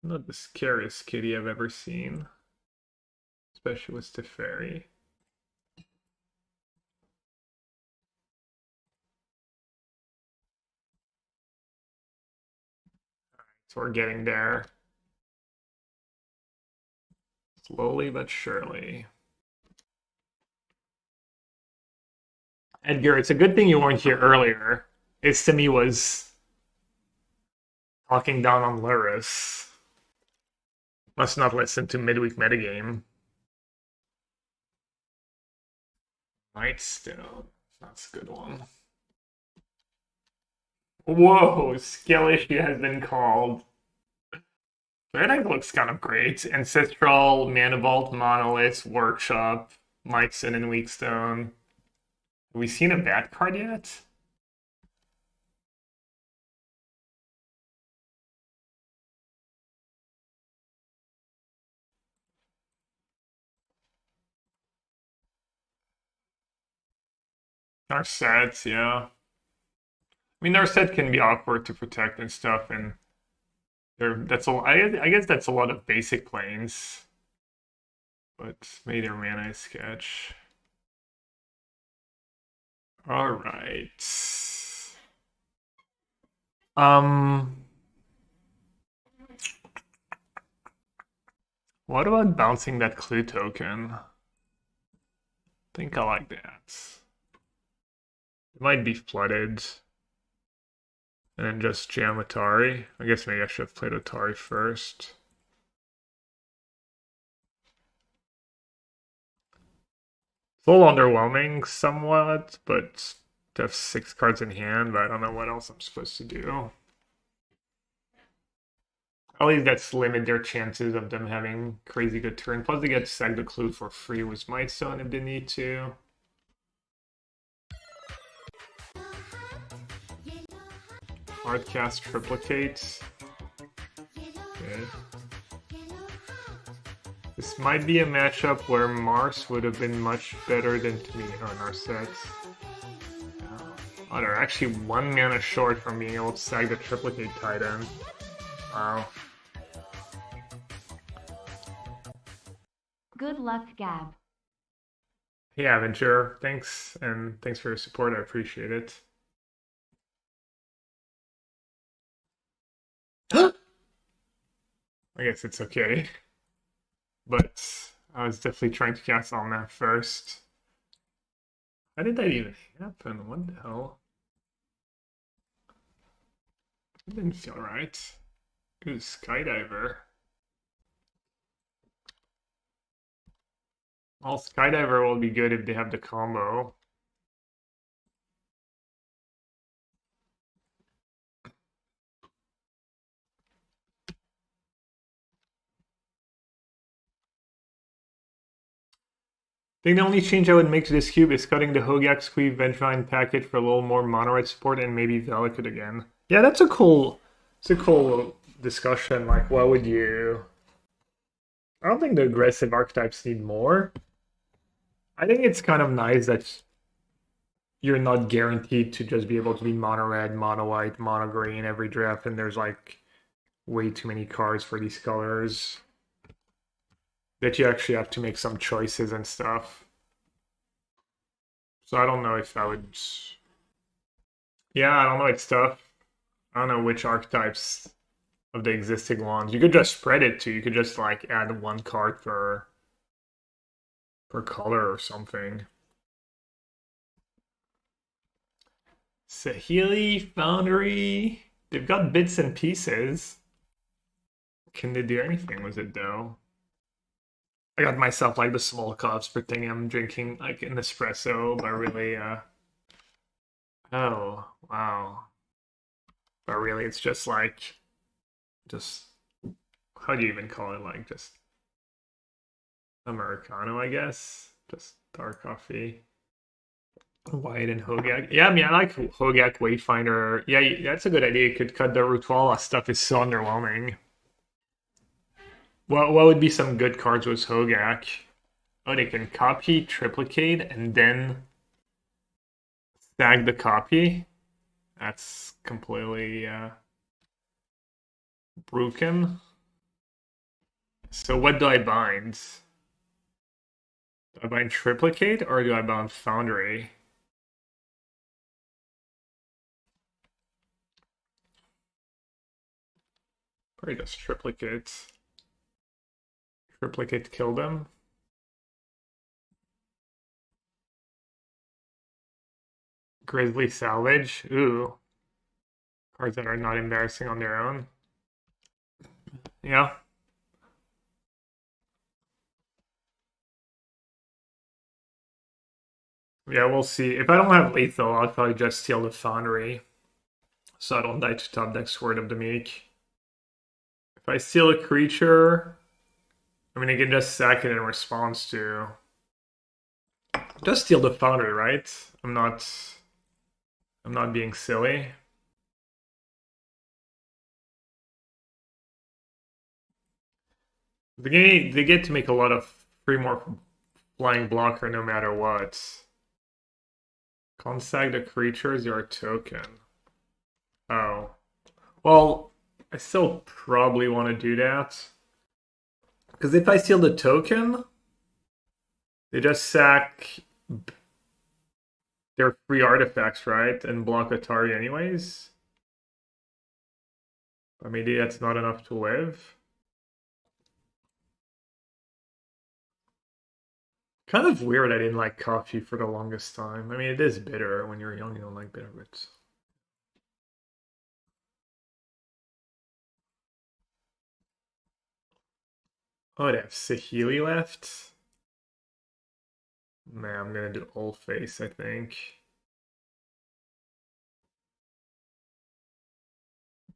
Not the scariest kitty I've ever seen. Especially with Teferi. So we're getting there. Slowly but surely. Edgar, it's a good thing you weren't here earlier. Istemi was talking down on Luris. Must not listen to midweek metagame. Nightstone. That's a good one. Whoa, skill issue has been called. That deck looks kind of great. Ancestral, Mana Vault, Monolith, Workshop, Mikeson, and Weakstone. Have we seen a bad card yet? Narset, yeah. I mean, Narset can be awkward to protect and stuff, and I guess that's a lot of basic planes. But maybe their mana is sketch. Alright. What about bouncing that clue token? I think I like that. It might be flooded. And then just jam Atari. I guess maybe I should have played Atari first. It's a little underwhelming somewhat, but to have 6 cards in hand, but I don't know what else I'm supposed to do. At least that's limit their chances of them having crazy good turn. Plus they get Sag the Clue for free with Mightstone if they need to. Hardcast Triplicate. Okay. This might be a matchup where Mars would have been much better than Tamina on our set. Oh, they're actually 1 mana short from being able to sag the Triplicate Titan. Wow. Good luck, Gab. Hey Avenger, thanks, and thanks for your support, I appreciate it. I guess it's okay. But I was definitely trying to cast on that first. How did that even happen? What the hell? It didn't feel right. It was Skydiver. Well, Skydiver will be good if they have the combo. I think the only change I would make to this cube is cutting the Hogak Squeeze Vengevine packet for a little more mono red support and maybe Valakut again. Yeah, it's a cool discussion. Like, what would you I don't think the aggressive archetypes need more. I think it's kind of nice that you're not guaranteed to just be able to be mono red, mono white, mono green every draft, and there's like way too many cards for these colors. That you actually have to make some choices and stuff. So I don't know if I would. Yeah, I don't know. It's tough. I don't know which archetypes of the existing ones. You could just spread it to. You could just like add one card per color or something. Sahili, Foundry. They've got bits and pieces. Can they do anything with it though? I got myself like the small cups, pretending I'm drinking like an espresso, but really, oh wow, but really it's just like, just how do you even call it? Like just Americano, I guess, just dark coffee, white and Hogak. Yeah, I mean I like Hogak Wayfinder. Yeah, that's a good idea. You could cut the Rutwala stuff. Is so underwhelming. What would be some good cards with Hogak? Oh, they can copy, triplicate, and then stag the copy. That's completely broken. So what do I bind? Do I bind triplicate or do I bind foundry? Probably just triplicate. Triplicate kill them. Grizzly salvage. Ooh. Cards that are not embarrassing on their own. Yeah. Yeah, we'll see. If I don't have lethal, I'll probably just steal the foundry. So I don't die to top deck Sword of the Meek. If I steal a creature, I mean I can just sack it in response to. Just steal the foundry, right? I'm not being silly. They get to make a lot of free more flying blocker no matter what. Consag the creatures, your token. Oh. Well, I still probably want to do that. Because if I steal the token, they just sack their free artifacts, right? And block Atari anyways. But maybe that's not enough to live. Kind of weird I didn't like coffee for the longest time. I mean, it is bitter. When you're young, you don't like bitter bits. Oh, they have Sahili left. Man, I'm gonna do old face, I think.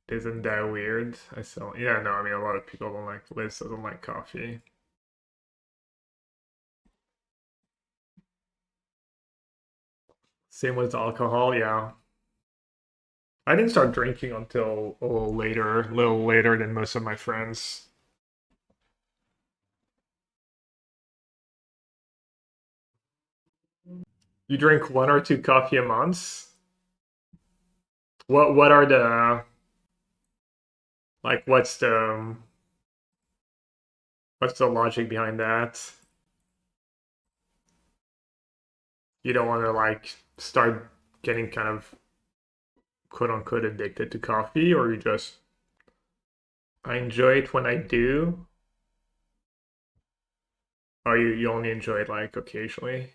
Isn't that weird? Yeah, no, I mean a lot of people don't like Liz doesn't like coffee. Same with alcohol, yeah. I didn't start drinking until a little later than most of my friends. You drink one or two coffee a month? What are the like what's the logic behind that? You don't want to like start getting kind of quote unquote addicted to coffee, or you just I enjoy it when I do, or you only enjoy it like occasionally.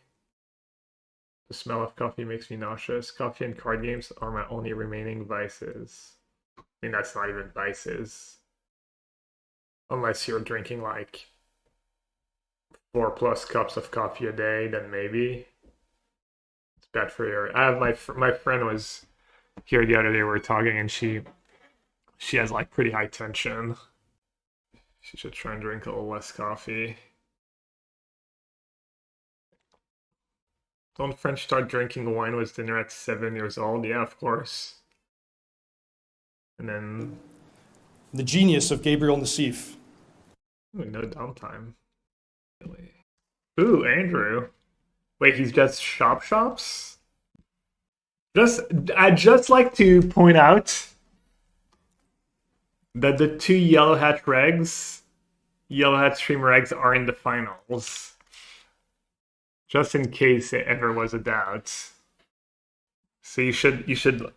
The smell of coffee makes me nauseous. Coffee and card games are my only remaining vices. I mean, that's not even vices. Unless you're drinking like 4+ cups of coffee a day, then maybe. It's bad for your. I have my friend was here the other day. We were talking, and she has like pretty high tension. She should try and drink a little less coffee. Don't French start drinking wine with dinner at 7 years old? Yeah, of course. And then The genius of Gabriel Nassif. Ooh, no downtime. Really. Ooh, Andrew. Wait, he's just shops? I'd just like to point out that the two Yellow Hat streamer regs are in the finals. Just in case it ever was a doubt. So you should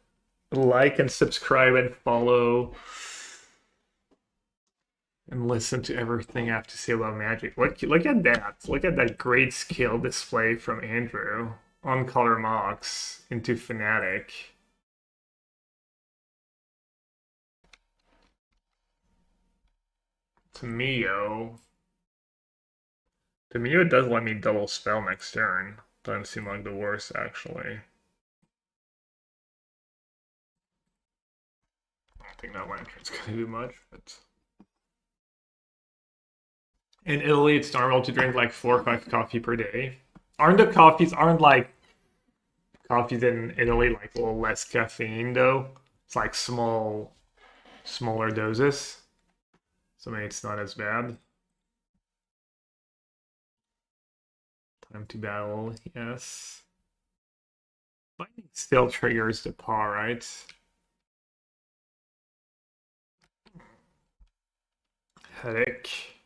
like and subscribe and follow and listen to everything I have to say about Magic. Look at that. Look at that great skill display from Andrew on Color Mox into Fnatic. Tamio. Tamio does let me double spell next turn. Doesn't seem like the worst, actually. I don't think that lantern's gonna do much, but in Italy it's normal to drink like 4 or 5 coffee per day. Aren't like coffees in Italy like a little less caffeine though? It's like smaller doses. So maybe it's not as bad. Time to battle, yes. Lightning still triggers the paw, right? Headache.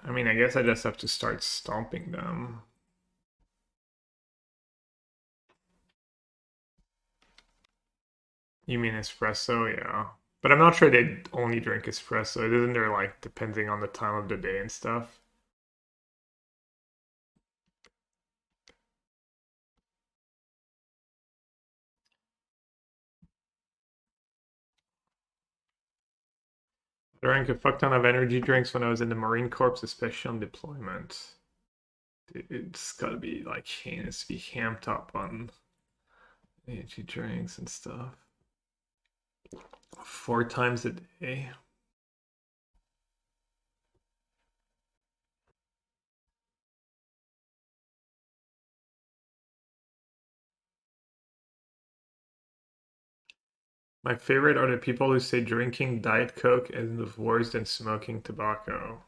I mean, I guess I just have to start stomping them. You mean espresso? Yeah. But I'm not sure they only drink espresso. Isn't there like depending on the time of the day and stuff? I drank a fuck ton of energy drinks when I was in the Marine Corps, especially on deployment. It's gotta be like heinous to be hamped up on energy drinks and stuff. 4 times a day. My favorite are the people who say drinking Diet Coke is worse than smoking tobacco.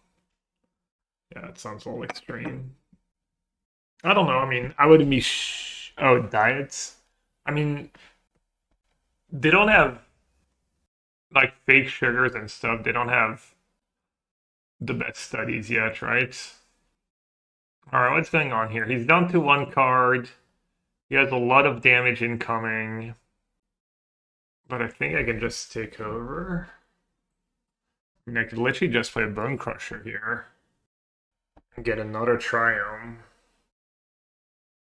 Yeah, it sounds a little extreme. I don't know. I mean, I wouldn't be. Oh, diets. I mean, they don't have like fake sugars and stuff. They don't have the best studies yet, right? All right, what's going on here? He's down to 1 card. He has a lot of damage incoming. But I think I can just take over. I mean, I could literally just play Bone Crusher here and get another Triumph.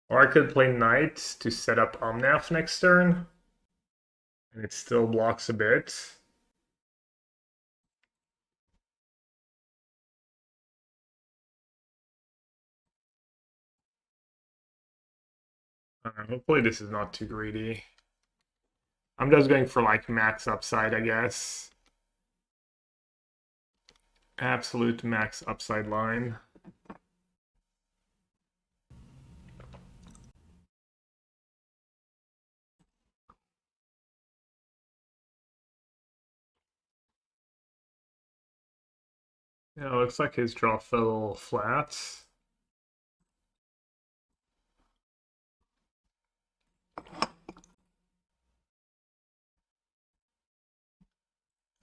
Or I could play Knight to set up Omnath next turn. And it still blocks a bit. Hopefully this is not too greedy. I'm just going for like max upside, I guess. Absolute max upside line. Yeah, it looks like his draw fell flat.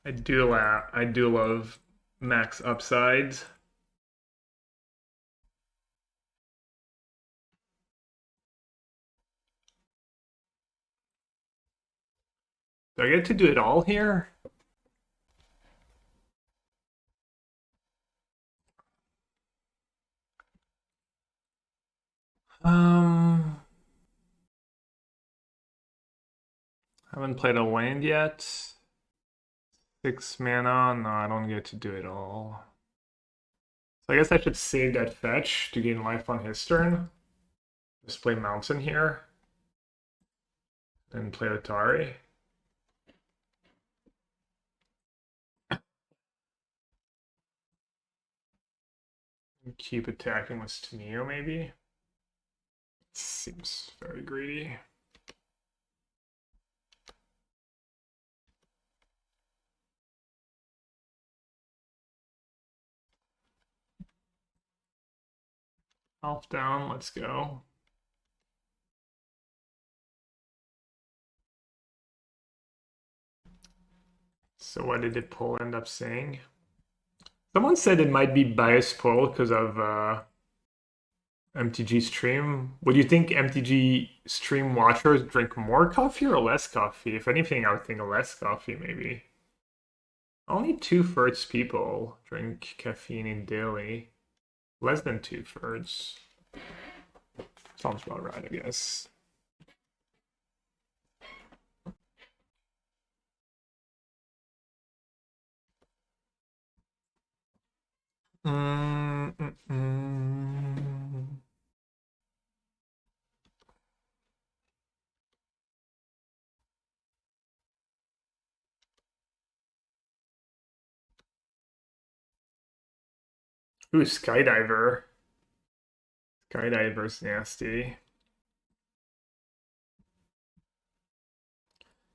I do love max upsides. Do I get to do it all here? Um, haven't played a land yet. 6 mana. No, I don't get to do it all. So I guess I should save that fetch to gain life on his turn. Just play Mountain here. Then play Atari. And keep attacking with Stuneo, maybe. Seems very greedy. Half down, let's go. So what did the poll end up saying? Someone said it might be biased poll because of MTG stream. Would you think MTG stream watchers drink more coffee or less coffee? If anything, I would think less coffee maybe. Only 2/3 people drink caffeine in daily. Less than 2/3. Sounds about right, I guess. Ooh, Skydiver. Skydiver's nasty.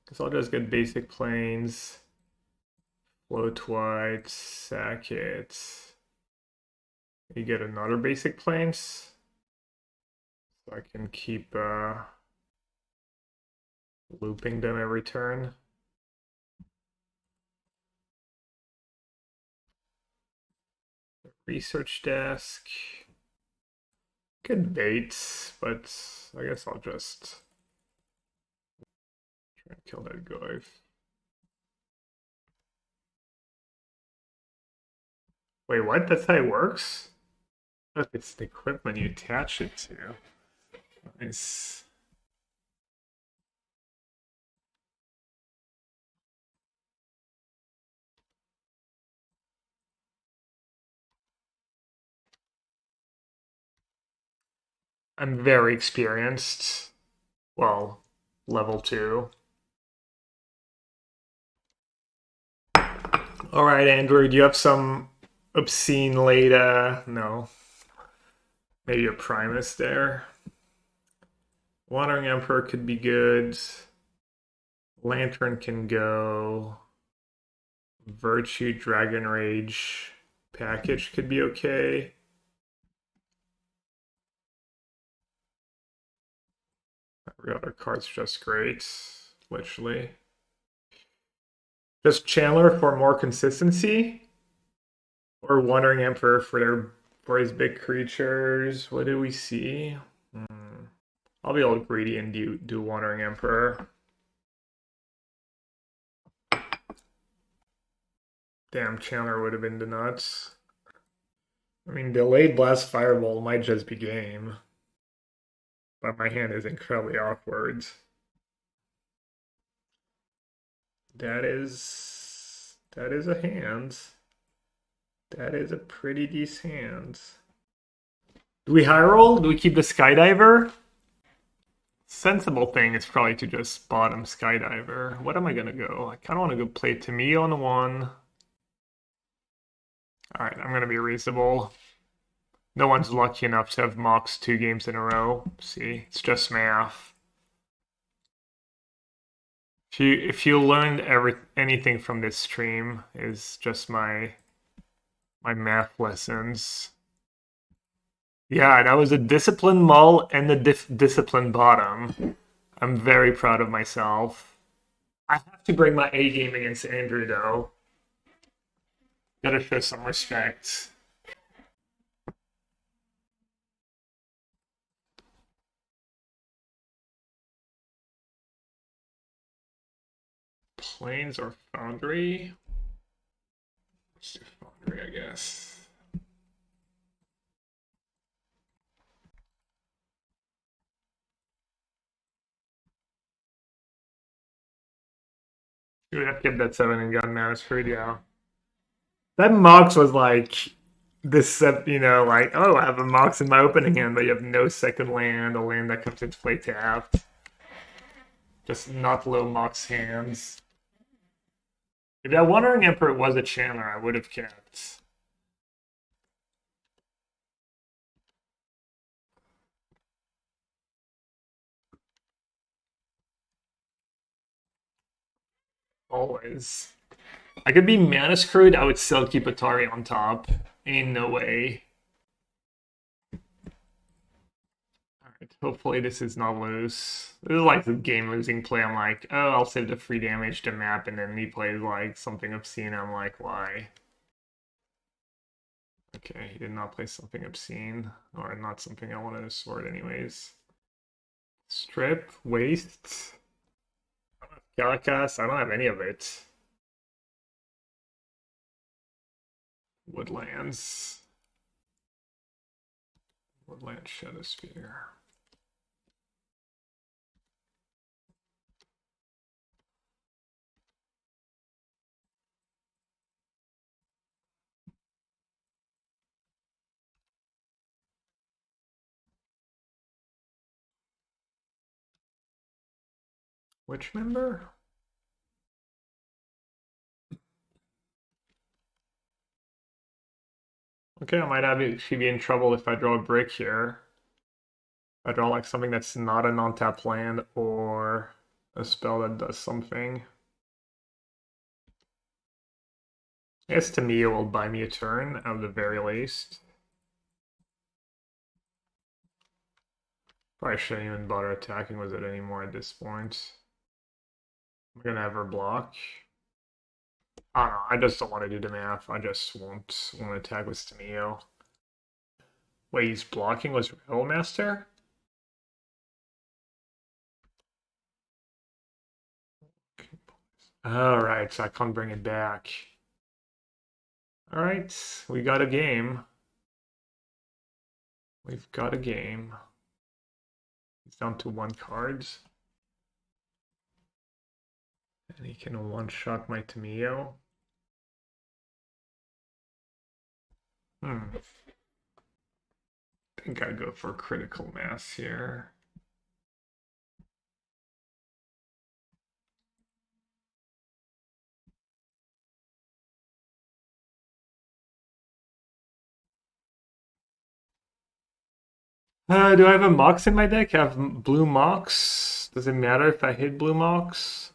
Guess I'll just get basic planes. Float white, sack it. You get another basic planes. So I can keep looping them every turn. Research desk. Good bait, but I guess I'll just try and kill that guy. Wait, what? That's how it works? Oh, it's the equipment you attach it to. Nice. I'm very experienced. Well, level 2. All right, Andrew, do you have some obscene Leda? No. Maybe a Primus there. Wandering Emperor could be good. Lantern can go. Virtue Dragon Rage package could be okay. Every other card's just great, literally. Just Chandler for more consistency, or Wandering Emperor for his big creatures. What do we see? I'll be all greedy and do Wandering Emperor. Damn, Chandler would have been the nuts. I mean, delayed Blast Fireball might just be game, but my hand is incredibly awkward. That is a hand. That is a pretty decent hand. Do we high roll? Do we keep the Skydiver? Sensible thing is probably to just bottom Skydiver. What am I gonna go? I kind of want to go play Tamio on 1. All right, I'm gonna be reasonable. No one's lucky enough to have Mox 2 games in a row. See, it's just math. If you learned anything from this stream, is just my math lessons. Yeah, that was a disciplined mull and a disciplined bottom. I'm very proud of myself. I have to bring my A game against Andrew, though. Gotta show some respect. Plains or Foundry? Let's do Foundry, I guess. You would have to get that 7 and gun now. It's pretty, yeah. That Mox was like this, you know, like, oh, I have a Mox in my opening hand, but you have no second land, a land that comes into play tapped. Just not low Mox hands. If that Wandering Emperor was a Chandler, I would have kept. Always. I could be mana screwed, I would still keep Atari on top. Ain't no way. Hopefully this is not loose. This is like the game-losing play. I'm like, oh, I'll save the free damage to map, and then he plays like something obscene. I'm like, why? Okay, he did not play something obscene, or not something I wanted to sword anyways. Strip, waste, Galacast, I don't have any of it. Woodlands. Woodland Shadowsphere. Which member? Okay, I might actually be in trouble if I draw a brick here. I draw like something that's not a non-tap land or a spell that does something. I guess to me it will buy me a turn at the very least. Probably shouldn't even bother attacking with it anymore at this point. I'm gonna have her block. I don't know, I just don't want to do the math. I just won't want to attack with Stamio. Wait, he's blocking with Railmaster? Alright, so I can't bring it back. Alright, we got a game. We've got a game. He's down to 1 card. And he can one-shot my Tamio. I think I'd go for critical mass here. Do I have a Mox in my deck? I have blue Mox. Does it matter if I hit blue Mox?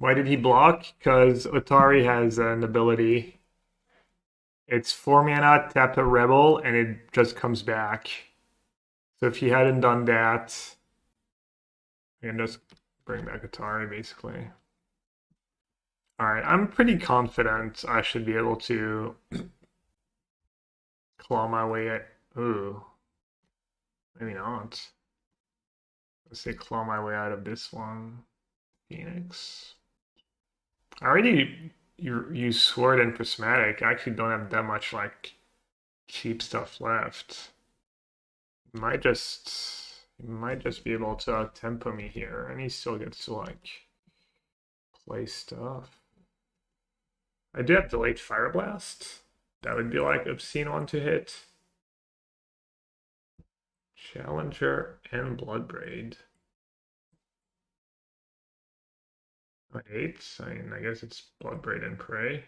Why did he block? Because Otari has an ability. It's 4 mana, tap a Rebel, and it just comes back. So if he hadn't done that, I can just bring back Otari, basically. Alright, I'm pretty confident I should be able to claw my way at... Ooh. Maybe not. Let's say claw my way out of this one. Phoenix. I already use Sword and Prismatic. I actually don't have that much, like, cheap stuff left. Might just be able to tempo me here, and he still gets to, like, play stuff. I do have Delayed Fire Blast. That would be, like, obscene one to hit. Challenger and Bloodbraid. 8. I mean, I guess it's Bloodbraid and Prey.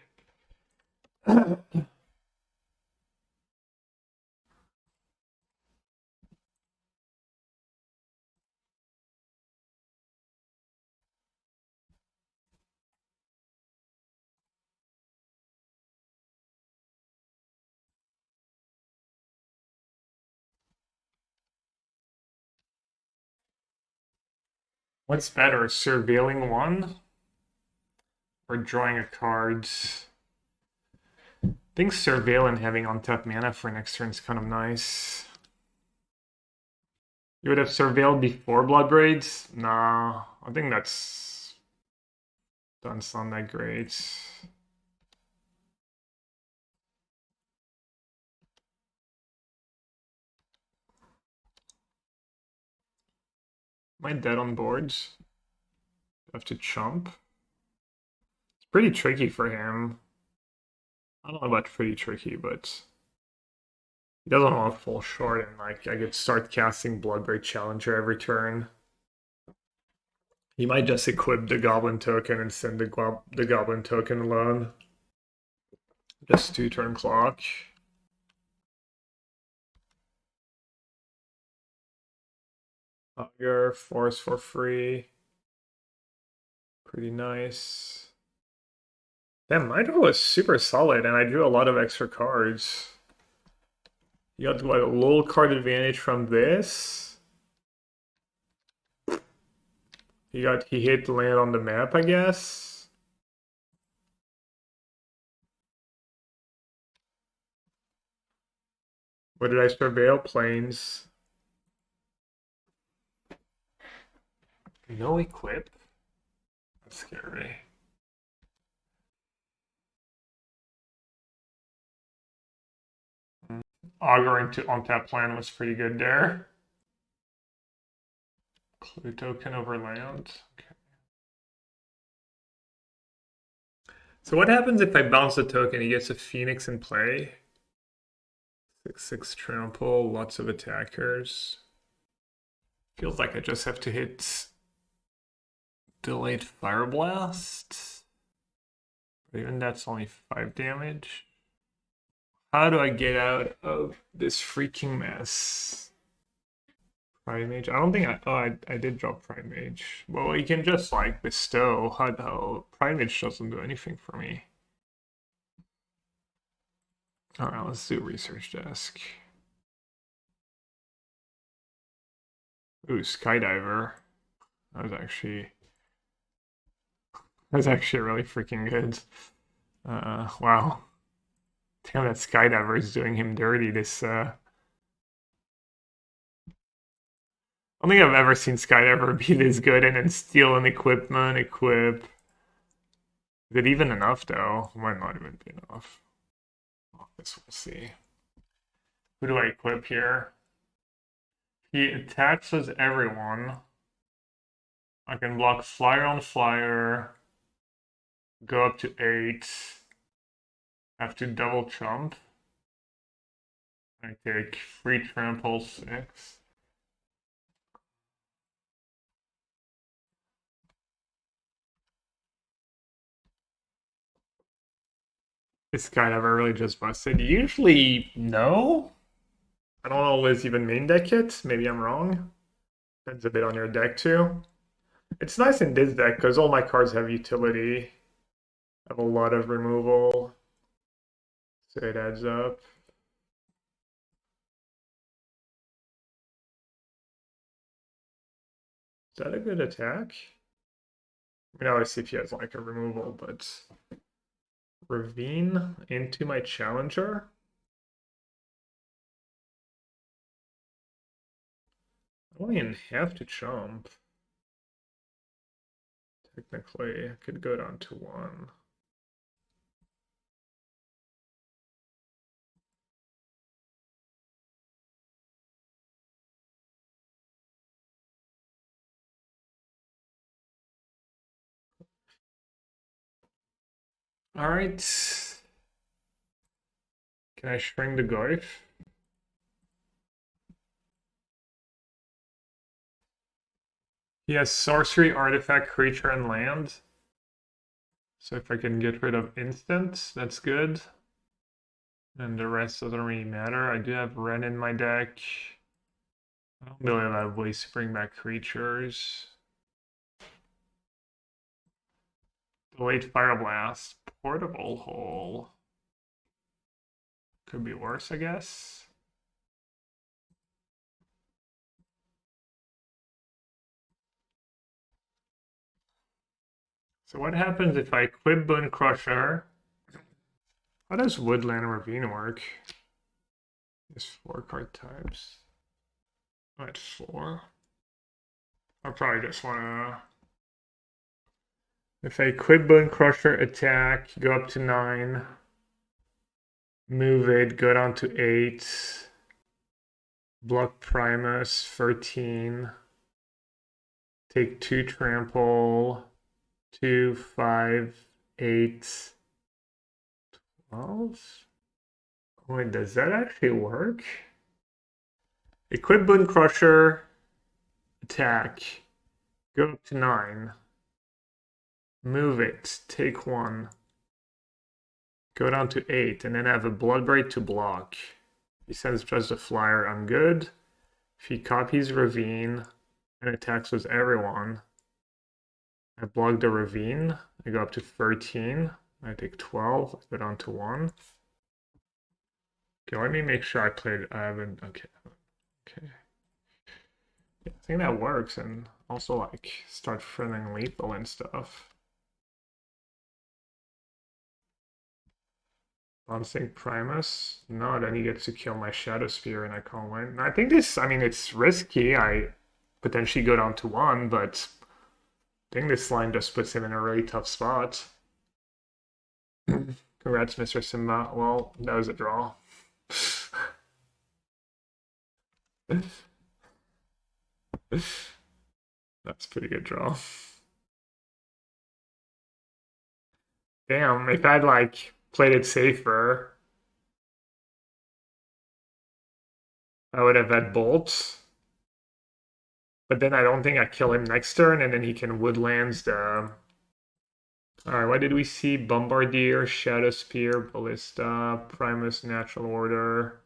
What's better, surveilling one or drawing a card? I think surveil and having untapped mana for next turn is kind of nice. You would have surveilled before Bloodbraids? Nah, I think that's doesn't sound that great. Am I dead on boards? I have to chump. It's pretty tricky for him. I don't know about pretty tricky, but he doesn't want to fall short, and like I could start casting Bloodbraid Challenger every turn. He might just equip the Goblin token and send the Goblin token alone. Just 2-turn clock. Augur, force for free. Pretty nice. Damn, my draw was super solid, and I drew a lot of extra cards. You got what, a little card advantage from this. He hit land on the map, I guess. What did I surveil? Plains. No equip. That's scary. Auguring to on-tap plan was pretty good there. Clue token over land. Okay. So what happens if I bounce the token? He gets a Phoenix in play. 6/6 trample, lots of attackers. Feels like I just have to hit delayed fire blast. But even that's only 5 damage. How do I get out of this freaking mess? Prime Mage. I don't think I did drop Prime Mage. Well, you can just like bestow. How Prime Mage doesn't do anything for me. Alright, let's do research desk. Ooh, Skydiver. That was actually really freaking good. Wow. Damn, that Skydiver is doing him dirty. I don't think I've ever seen Skydiver be this good and then steal an equipment, equip. Is it even enough though? Might not even be enough. I guess we'll see. Who do I equip here? He attacks as everyone. I can block flyer on flyer. Go up to 8. Have to double jump. I take free trample 6. This guy never really just busted. Usually, no. I don't always even main deck it. Maybe I'm wrong. Depends a bit on your deck too. It's nice in this deck because all my cards have utility. I have a lot of removal. So it adds up. Is that a good attack? I mean, obviously if he has like a removal, but Ravine into my challenger. I don't even have to jump. Technically, I could go down to 1. All right. Can I shrink the Goyf? He has sorcery, artifact, creature, and land. So if I can get rid of instant, that's good. And the rest doesn't really matter. I do have Ren in my deck. I don't really have ways to bring back creatures. Delayed Fire Blast. Portable Hole. Could be worse, I guess. So what happens if I equip Bone Crusher? How does Woodland Ravine work? There's 4 card types. I'm at 4. I probably just wanna... If I equip Bone Crusher, attack, go up to 9. Move it, go down to 8. Block Primus, 13. Take 2 trample. 2, 5, 8, 12. Wait, does that actually work? Equip Bone Crusher, attack, go up to 9. Move it, take 1. Go down to 8, and then have a Bloodbraid to block. He sends just a flyer, I'm good. If he copies Ravine and attacks with everyone, I block the Ravine, I go up to 13, I take 12, I go down to 1. Okay, let me make sure I haven't, okay. Okay. Yeah, I think that works, and also, like, start friending lethal and stuff. Bouncing Primus? No, then he gets to kill my Shadow Spear and I can't win. I think this, I mean, it's risky. I potentially go down to 1, but I think this line just puts him in a really tough spot. Congrats, Mr. Simba. Well, that was a draw. That's a pretty good draw. Damn, if I'd like played it safer, I would have had bolts. But then I don't think I kill him next turn, and then he can woodlands the. Alright, what did we see? Bombardier, Shadow Spear, Ballista, Primus, Natural Order.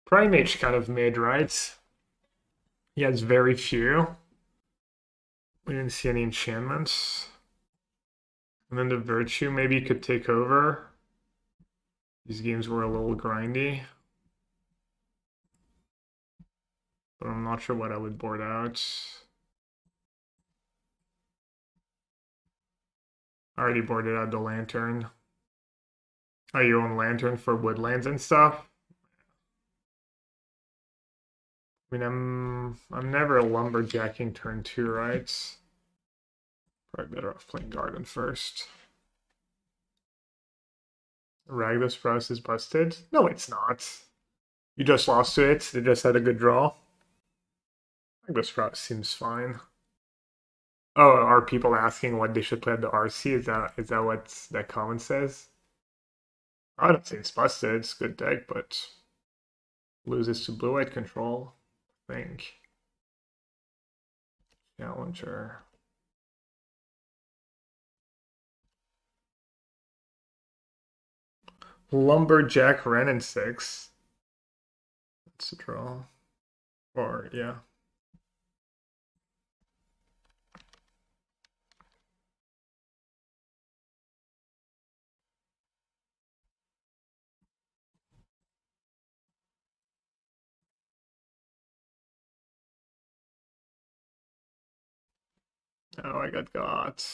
Primate kind of mid, right? He has very few. We didn't see any enchantments. And then the Virtue maybe could take over. These games were a little grindy. But I'm not sure what I would board out. I already boarded out the Lantern. Oh, you own Lantern for woodlands and stuff? I mean, I'm never lumberjacking turn 2, right? Probably better off playing Garden first. Ragdos Sprouse is busted? No, it's not. You just lost to it. They just had a good draw. Ragdos Sprouse seems fine. Oh, are people asking what they should play at the RC? Is that what that comment says? I don't say it's busted. It's a good deck, but loses to blue-white control. I think. Challenger. Lumberjack Ren and 6. That's a draw. Or, yeah. Oh, I got.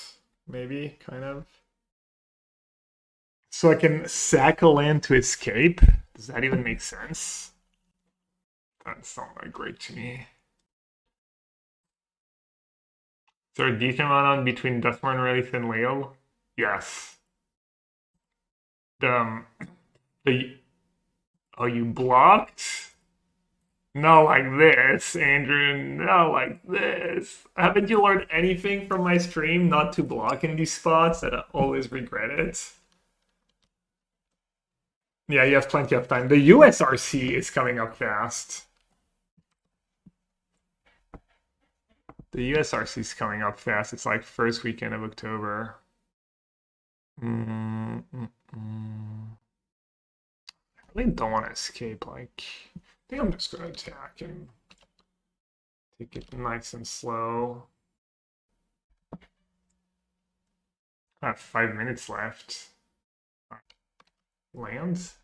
Maybe, kind of. So I can sack a land to escape? Does that even make sense? That's not that great to me. Is there a decent amount on between Duskmorn, Relief, and Leo? Yes. The oh, you blocked? Not like this, Andrew. Not like this. Haven't you learned anything from my stream not to block in these spots that I always regret it? Yeah, you have plenty of time. The USRC is coming up fast. The USRC is coming up fast. It's like first weekend of October. I really don't want to escape. Like, I think I'm just going to attack and take it nice and slow. I have 5 minutes left. Lands?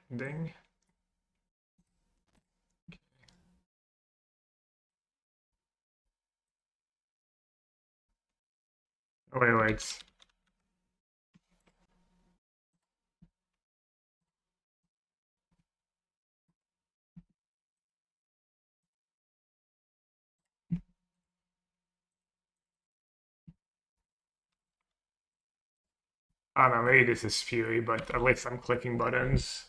Ending? Oh, wait. I don't know, maybe this is Fury, but at least I'm clicking buttons.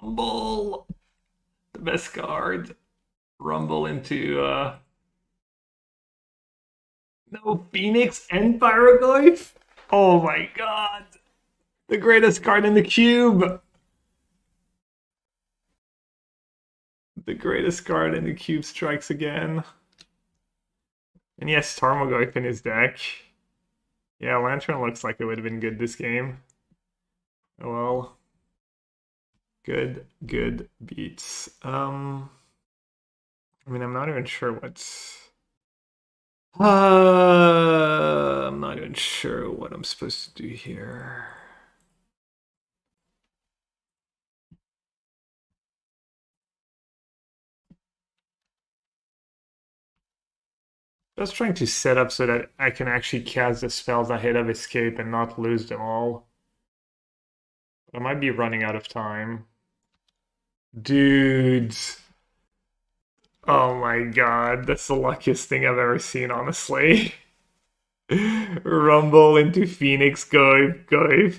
Rumble! The best card. Rumble into, no, Phoenix and Pyroglyph? Oh my god! The greatest card in the cube! The greatest card in the cube strikes again. And yes, Tarmogoyf in his deck. Yeah, Lantern looks like it would have been good this game. Oh well. Good beats. I mean, I'm not even sure what's I'm not even sure what I'm supposed to do here. Just trying to set up so that I can actually cast the spells ahead of escape and not lose them all. I might be running out of time. Dudes. Oh my god, that's the luckiest thing I've ever seen, honestly. Rumble into Phoenix, go. Dude,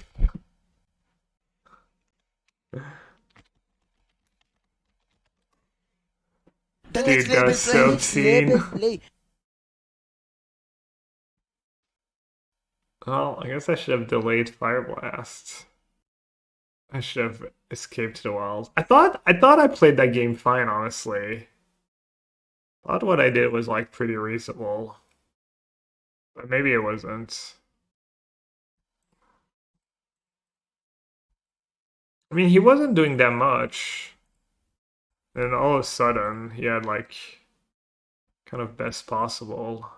that's so obscene. Well, I guess I should have delayed Fire Blast. I should have escaped to the wilds. I played that game fine, honestly. Thought what I did was like pretty reasonable. But maybe it wasn't. I mean, he wasn't doing that much. And all of a sudden, he had like kind of best possible.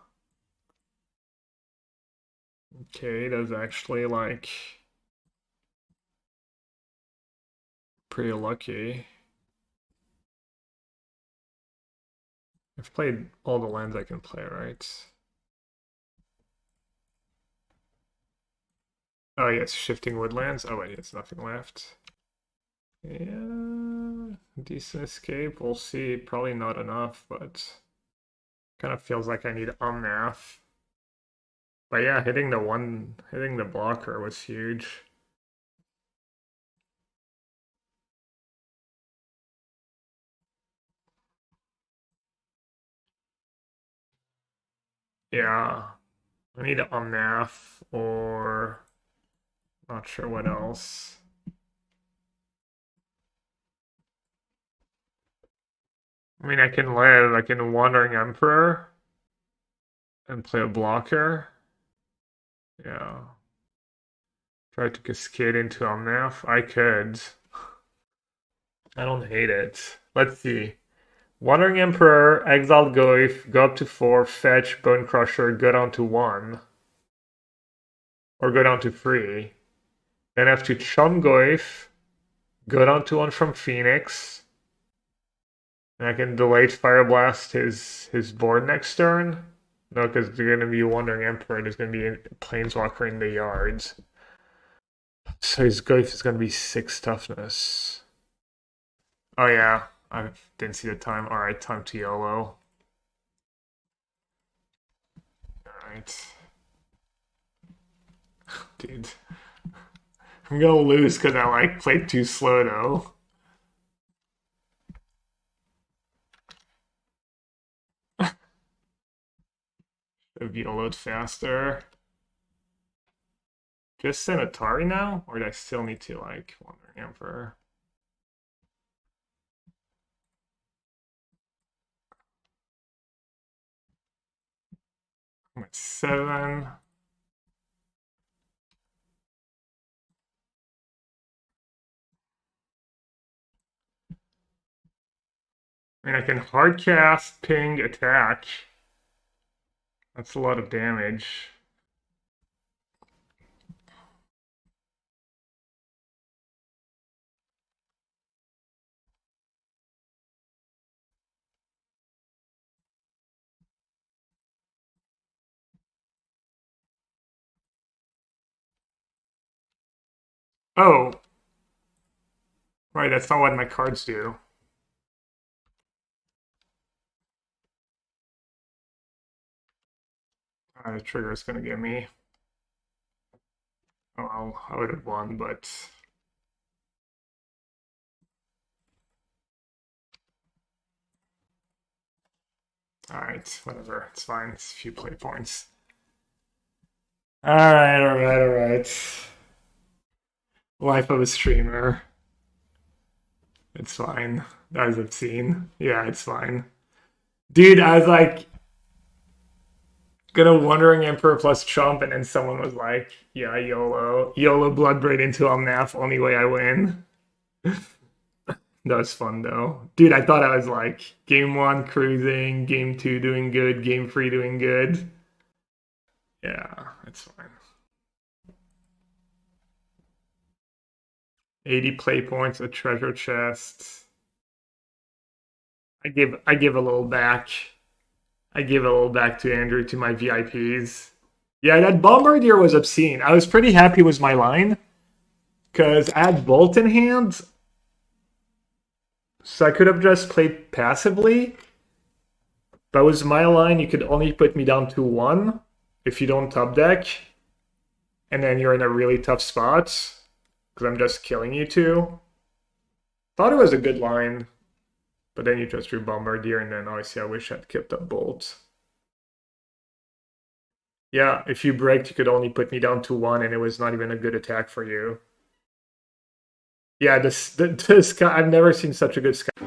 Okay, that's actually like pretty lucky. I've played all the lands I can play, right? Oh yes, shifting woodlands. Oh wait, it's nothing left. Yeah, decent escape. We'll see. Probably not enough, but kind of feels like I need unmath. But yeah, hitting the blocker was huge. Yeah, I need unmath or not sure what else. I mean, I can live. I can Wandering Emperor and play a blocker. Yeah. Try to cascade into unmath. I could. I don't hate it. Let's see. Wandering Emperor, Exiled Goyf, go up to 4, fetch, Bone Crusher, go down to 1. Or go down to 3. Then I have to Chum Goyf, go down to 1 from Phoenix. And I can delay Fire Blast his board next turn. No, because they're going to be Wandering Emperor, there's going to be a Planeswalker in the yards. So his Goyf is going to be 6 toughness. Oh yeah, I didn't see the time. Alright, time to YOLO. Alright. Dude. I'm gonna lose because I like played too slow though. Have YOLO'd faster. Just send Atari now? Or do I still need to like Wandering Emperor? I'm at 7. I mean, I can hard cast, ping, attack. That's a lot of damage. Oh, right, that's not what my cards do. The trigger is gonna get me. Oh well, I would have won, but alright, whatever. It's fine. It's a few play points. Alright. Life of a streamer. It's fine. That was obscene. Yeah, it's fine. Dude, I was like gonna Wandering Emperor plus Chump, and then someone was like, yeah, YOLO. YOLO Bloodbraid into Omnath, only way I win. That was fun though. Dude, I thought I was like game 1 cruising, game 2 doing good, game 3 doing good. Yeah, that's fine. 80 play points, a treasure chest. I give a little back. I give a little back to Andrew, to my VIPs. Yeah, that Bombardier was obscene. I was pretty happy with my line because I had Bolt in hand, so I could have just played passively. But with my line, you could only put me down to 1 if you don't top deck, and then you're in a really tough spot because I'm just killing you 2. Thought it was a good line, but then you just drew Bombardier, and then obviously I wish I'd kept up Bolt. Yeah, if you braked, you could only put me down to 1, and it was not even a good attack for you. Yeah, this guy, I've never seen such a good sky.